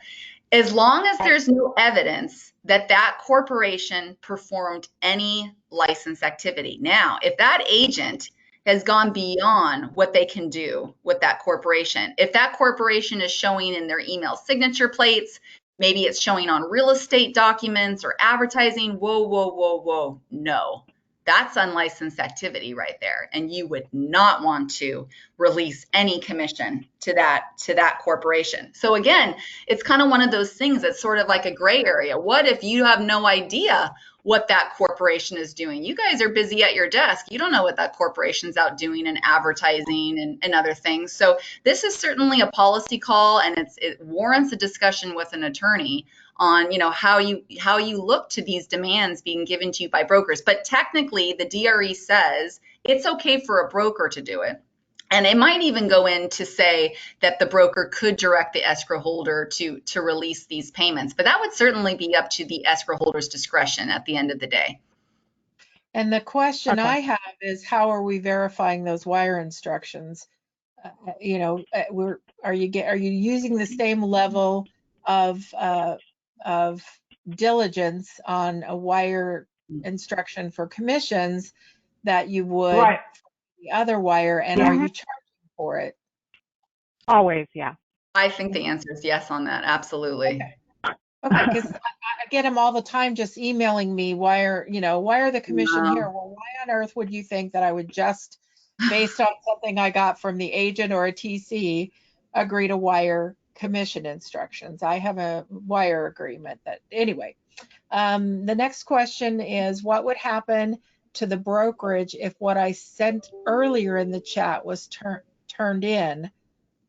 as long as there's no evidence that that corporation performed any license activity. Now, if that agent has gone beyond what they can do with that corporation, if that corporation is showing in their email signature plates, maybe it's showing on real estate documents or advertising, whoa, no. That's unlicensed activity right there. And you would not want to release any commission to that corporation. So again, it's kind of one of those things that's sort of like a gray area. What if you have no idea what that corporation is doing? You guys are busy at your desk. You don't know what that corporation's out doing in advertising and other things. So this is certainly a policy call, and it warrants a discussion with an attorney on, how you look to these demands being given to you by brokers. But technically, the DRE says it's okay for a broker to do it. And it might even go in to say that the broker could direct the escrow holder to release these payments. But that would certainly be up to the escrow holder's discretion at the end of the day. And the question I have is, how are we verifying those wire instructions? Are you using the same level of diligence on a wire instruction for commissions that you would for the other wire, and are you charging for it? Always, yeah. I think the answer is yes on that. Absolutely. Okay, because I get them all the time just emailing me, why are the commission here? Well, why on earth would you think that I would just, based on something I got from the agent or a TC, agree to wire commission instructions? I have a wire agreement that, anyway. The next question is, what would happen to the brokerage if what I sent earlier in the chat was turned in?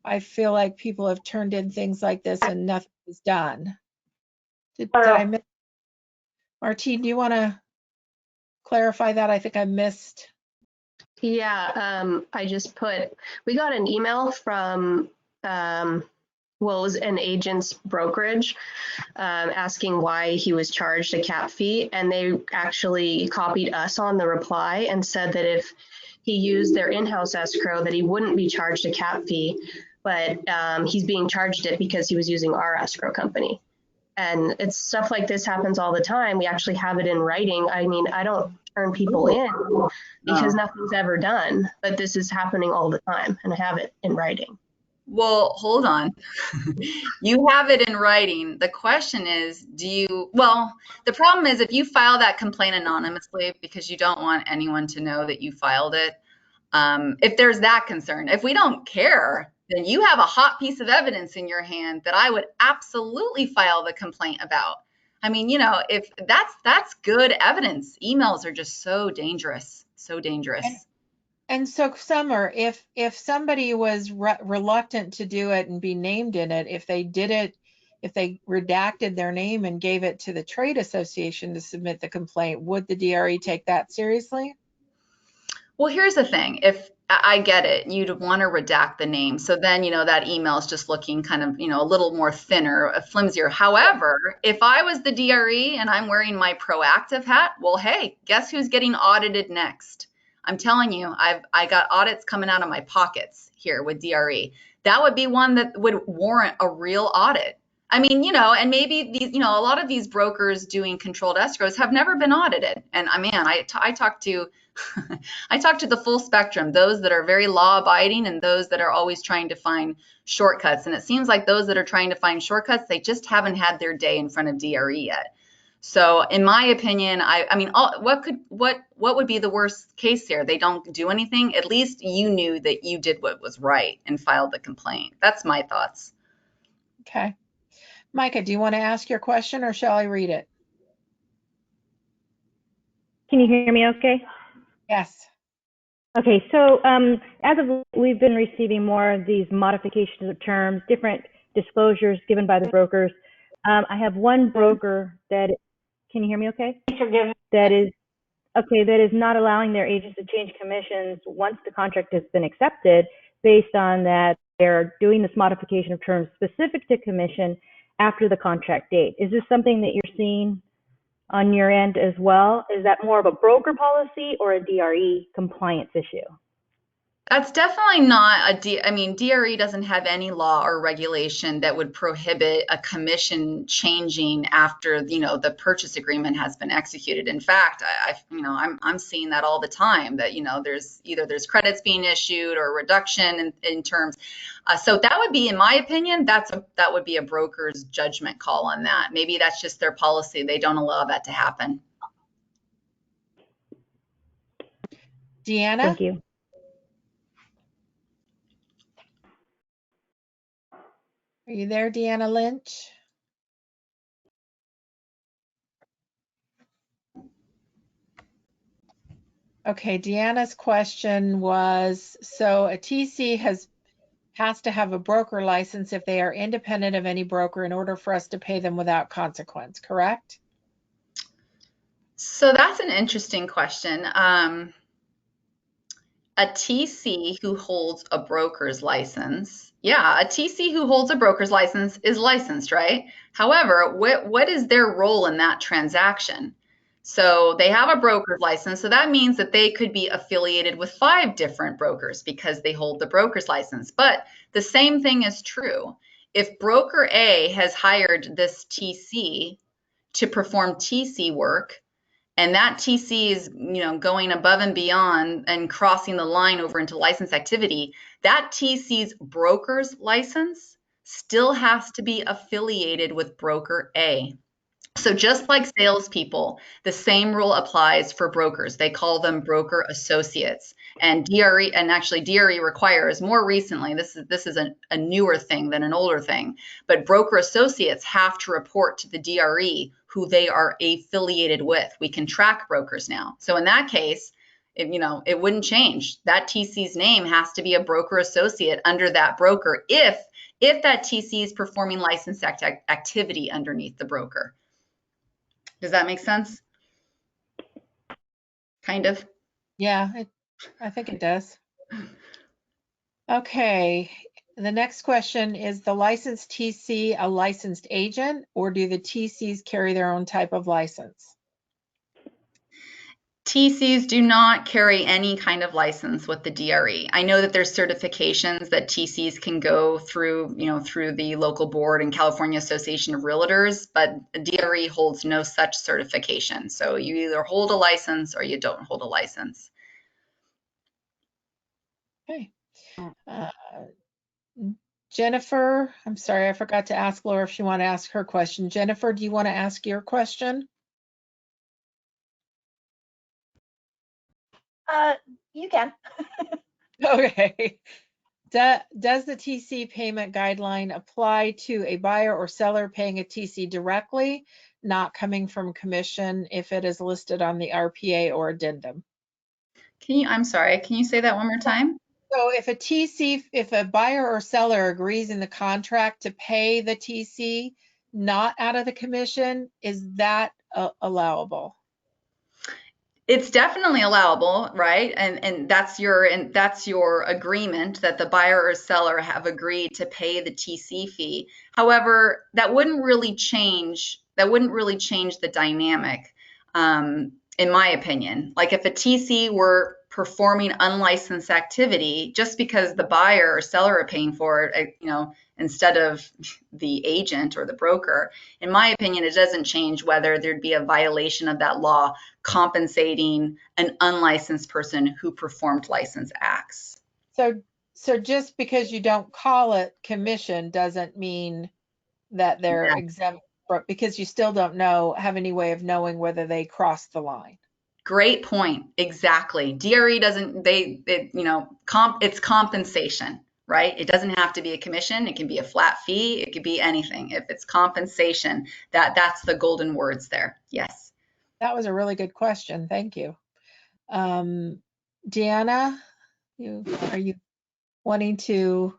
I feel like people have turned in things like this and nothing is done. Did I miss? Martine, do you want to clarify that? I think I missed. Yeah, we got an email from, it was an agent's brokerage asking why he was charged a cap fee. And they actually copied us on the reply and said that if he used their in-house escrow, that he wouldn't be charged a cap fee, but he's being charged it because he was using our escrow company. And it's stuff like this happens all the time. We actually have it in writing. I mean, I don't turn people in because nothing's ever done, but this is happening all the time, and I have it in writing. Well, hold on. You have it in writing. The question is, well, the problem is if you file that complaint anonymously because you don't want anyone to know that you filed it, if there's that concern, if we don't care, then you have a hot piece of evidence in your hand that I would absolutely file the complaint about. I mean, you know, if that's good evidence. Emails are just so dangerous, so dangerous. And so, Summer, if somebody was reluctant to do it and be named in it, if they did it, if they redacted their name and gave it to the trade association to submit the complaint, would the DRE take that seriously? Well, here's the thing. If I get it, you'd want to redact the name. So then, you know, that email is just looking kind of, you know, a little more thinner, flimsier. However, if I was the DRE and I'm wearing my proactive hat, well, hey, guess who's getting audited next? I'm telling you, I got audits coming out of my pockets here with DRE. That would be one that would warrant a real audit. I mean, you know, and maybe these, you know, a lot of these brokers doing controlled escrows have never been audited. And I talk to I talk to the full spectrum, those that are very law abiding and those that are always trying to find shortcuts. And it seems like those that are trying to find shortcuts, they just haven't had their day in front of DRE yet. So in my opinion, I mean, what would be the worst case here? They don't do anything. At least you knew that you did what was right and filed the complaint. That's my thoughts. Okay. Micah, do you want to ask your question or shall I read it? Can you hear me okay? Yes. Okay, so as of late, we've been receiving more of these modifications of terms, different disclosures given by the brokers. I have one broker that, can you hear me okay? That is not allowing their agents to change commissions once the contract has been accepted, based on that they're doing this modification of terms specific to commission after the contract date. Is this something that you're seeing on your end as well? Is that more of a broker policy or a DRE compliance issue? That's definitely not I mean, DRE doesn't have any law or regulation that would prohibit a commission changing after, you know, the purchase agreement has been executed. In fact, I'm seeing that all the time, that, you know, there's credits being issued or reduction in terms. So that would be, in my opinion, that would be a broker's judgment call on that. Maybe that's just their policy. They don't allow that to happen. Deanna? Thank you. Are you there, Deanna Lynch? Okay, Deanna's question was, so a TC has to have a broker license if they are independent of any broker in order for us to pay them without consequence, correct? So that's an interesting question. A TC who holds a broker's license, yeah, a TC who holds a broker's license is licensed, right? However, what is their role in that transaction? So they have a broker's license, so that means that they could be affiliated with 5 different brokers because they hold the broker's license. But the same thing is true. If broker A has hired this TC to perform TC work, and that TC is, you know, going above and beyond and crossing the line over into license activity, that TC's broker's license still has to be affiliated with broker A. So just like salespeople, the same rule applies for brokers. They call them broker associates. And DRE, and actually DRE requires more recently, this is a newer thing than an older thing, but broker associates have to report to the DRE who they are affiliated with. We can track brokers now. So in that case, it wouldn't change. That TC's name has to be a broker associate under that broker if that TC is performing license activity underneath the broker. Does that make sense? Kind of. Yeah, I think it does. Okay, the next question is, the licensed TC a licensed agent, or do the TCs carry their own type of license? TCs do not carry any kind of license with the DRE. I know that there's certifications that TCs can go through, through the local board and California Association of Realtors, but DRE holds no such certification. So you either hold a license or you don't hold a license. Okay. Jennifer, I'm sorry, I forgot to ask Laura if she wanted to ask her question. Jennifer, do you want to ask your question? You can. Okay. Does the TC payment guideline apply to a buyer or seller paying a TC directly, not coming from commission if it is listed on the RPA or addendum? I'm sorry, can you say that one more time? So if a buyer or seller agrees in the contract to pay the TC not out of the commission, is that allowable? It's definitely allowable, right? And that's your agreement that the buyer or seller have agreed to pay the TC fee. However, that wouldn't really change the dynamic, in my opinion. Like if a TC were performing unlicensed activity, just because the buyer or seller are paying for it, instead of the agent or the broker, in my opinion, it doesn't change whether there'd be a violation of that law compensating an unlicensed person who performed license acts. So just because you don't call it commission doesn't mean that they're exempt, because you still don't have any way of knowing whether they crossed the line. Great point. Exactly. DRE doesn't, it's compensation, right? It doesn't have to be a commission. It can be a flat fee. It could be anything. If it's compensation, that's the golden words there. Yes. That was a really good question. Thank you. Deanna, are you wanting to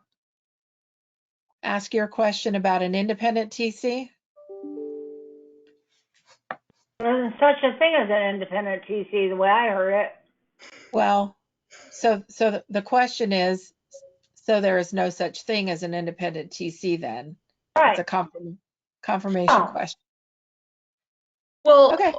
ask your question about an independent TC? There isn't such a thing as an independent TC, the way I heard it. Well, so the question is, so there is no such thing as an independent TC then? Right. It's a confirmation question. Well, okay.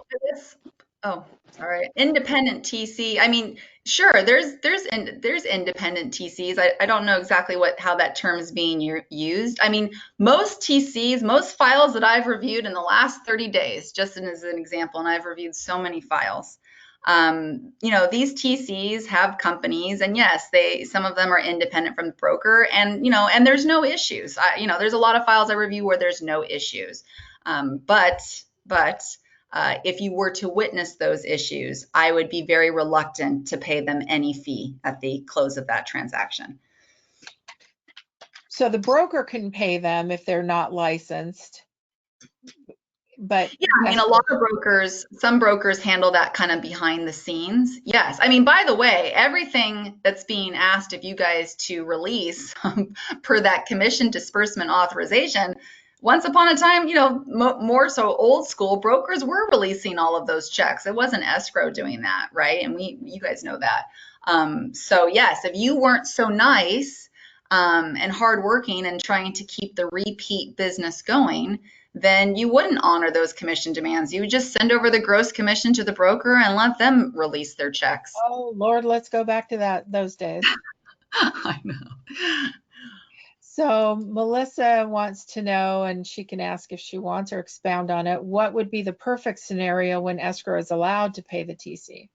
Sorry. Independent TC. I mean, sure, there's independent TCs. I don't know exactly how that term is being used. I mean, most TCs, most files that I've reviewed in the last 30 days, just as an example, and I've reviewed so many files. These TCs have companies, and yes, some of them are independent from the broker, and and there's no issues. There's a lot of files I review where there's no issues. But if you were to witness those issues, I would be very reluctant to pay them any fee at the close of that transaction. So the broker can pay them if they're not licensed. But yeah, I mean, some brokers handle that kind of behind the scenes. Yes. I mean, by the way, everything that's being asked of you guys to release per that commission disbursement authorization, once upon a time, more so old school brokers were releasing all of those checks. It wasn't escrow doing that, right? And you guys know that. So yes, if you weren't so nice and hardworking and trying to keep the repeat business going, then you wouldn't honor those commission demands. You would just send over the gross commission to the broker and let them release their checks. Oh Lord, let's go back to those days. I know. So Melissa wants to know, and she can ask if she wants or expound on it, what would be the perfect scenario when escrow is allowed to pay the TC?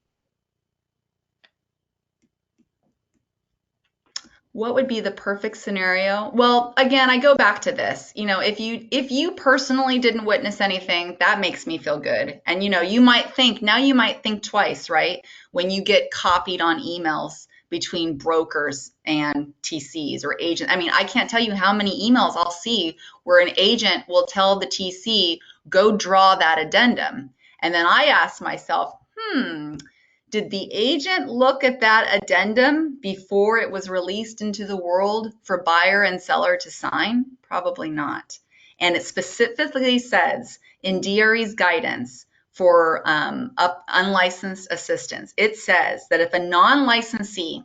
What would be the perfect scenario? Well, again, I go back to this. If you personally didn't witness anything, that makes me feel good. And you might think twice, right? When you get copied on emails between brokers and TCs or agents. I mean, I can't tell you how many emails I'll see where an agent will tell the TC, go draw that addendum. And then I ask myself, did the agent look at that addendum before it was released into the world for buyer and seller to sign? Probably not. And it specifically says in DRE's guidance for unlicensed assistants, it says that if a non-licensee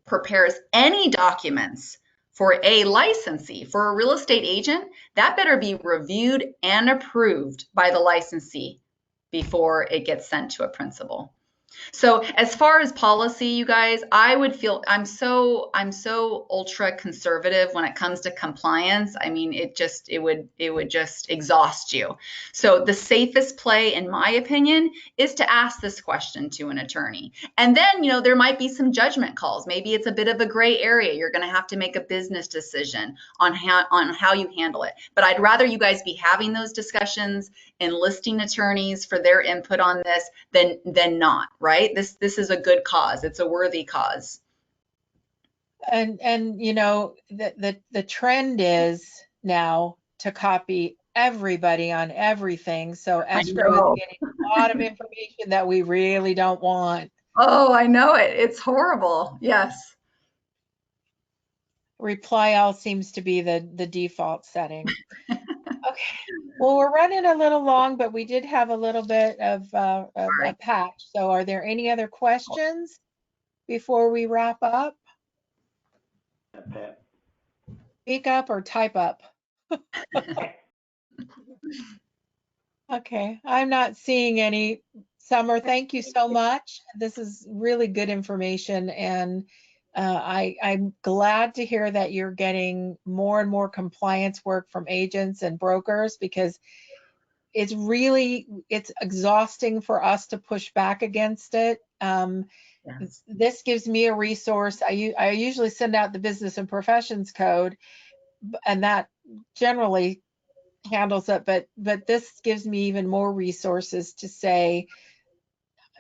prepares any documents for a licensee, for a real estate agent, that better be reviewed and approved by the licensee before it gets sent to a principal. So as far as policy, you guys, I would feel I'm so ultra conservative when it comes to compliance. I mean, it would just exhaust you. So the safest play, in my opinion, is to ask this question to an attorney. And then, there might be some judgment calls. Maybe it's a bit of a gray area. You're going to have to make a business decision on how you handle it. But I'd rather you guys be having those discussions, enlisting attorneys for their input on this than not, right? This is a good cause. It's a worthy cause. And the trend is now to copy everybody on everything. So escrow is getting a lot of information that we really don't want. Oh, I know it. It's horrible. Yes. Reply all seems to be the default setting. Okay. Well, we're running a little long, but we did have a little bit of a patch. So are there any other questions before we wrap up? Speak up or type up. Okay, I'm not seeing any. Summer, thank you so much. This is really good information, and I'm glad to hear that you're getting more and more compliance work from agents and brokers, because it's exhausting for us to push back against it. Yes. This gives me a resource. I usually send out the Business and Professions Code, and that generally handles it, but this gives me even more resources to say,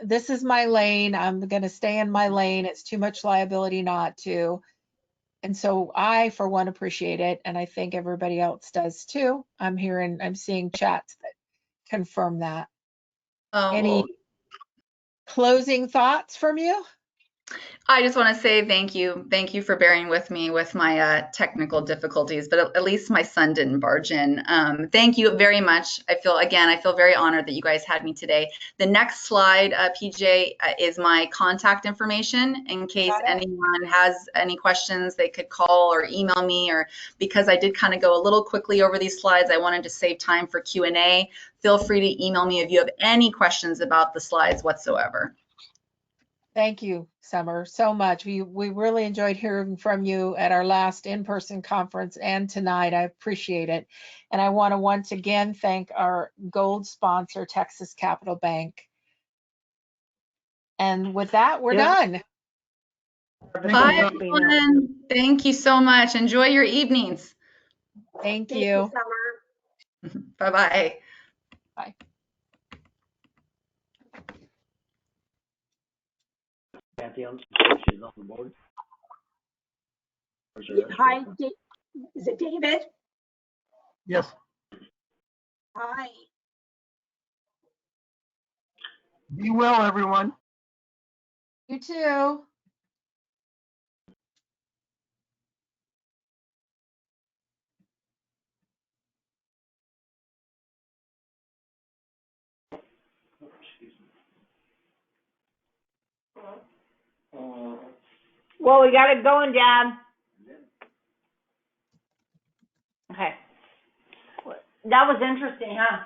this is my lane, I'm going to stay in my lane, it's too much liability not to. And so I, for one, appreciate it, and I think everybody else does too. I'm seeing chats that confirm that. Any closing thoughts from you? I just want to say thank you. Thank you for bearing with me with my technical difficulties, but at least my son didn't barge in. Thank you very much. I feel very honored that you guys had me today. The next slide, PJ, is my contact information in case anyone has any questions. They could call or email me, or because I did kind of go a little quickly over these slides, I wanted to save time for Q&A. Feel free to email me if you have any questions about the slides whatsoever. Thank you, Summer, so much. We really enjoyed hearing from you at our last in-person conference and tonight. I appreciate it. And I want to once again thank our gold sponsor, Texas Capital Bank. And with that, we're done. Bye, everyone. Thank you so much. Enjoy your evenings. Thank you. Summer. Bye-bye. Bye. Kathy, she's on the board. Hi, is it David? Yes. Hi. Be well, everyone. You too. Well, we got it going, Dad. Okay. That was interesting, huh?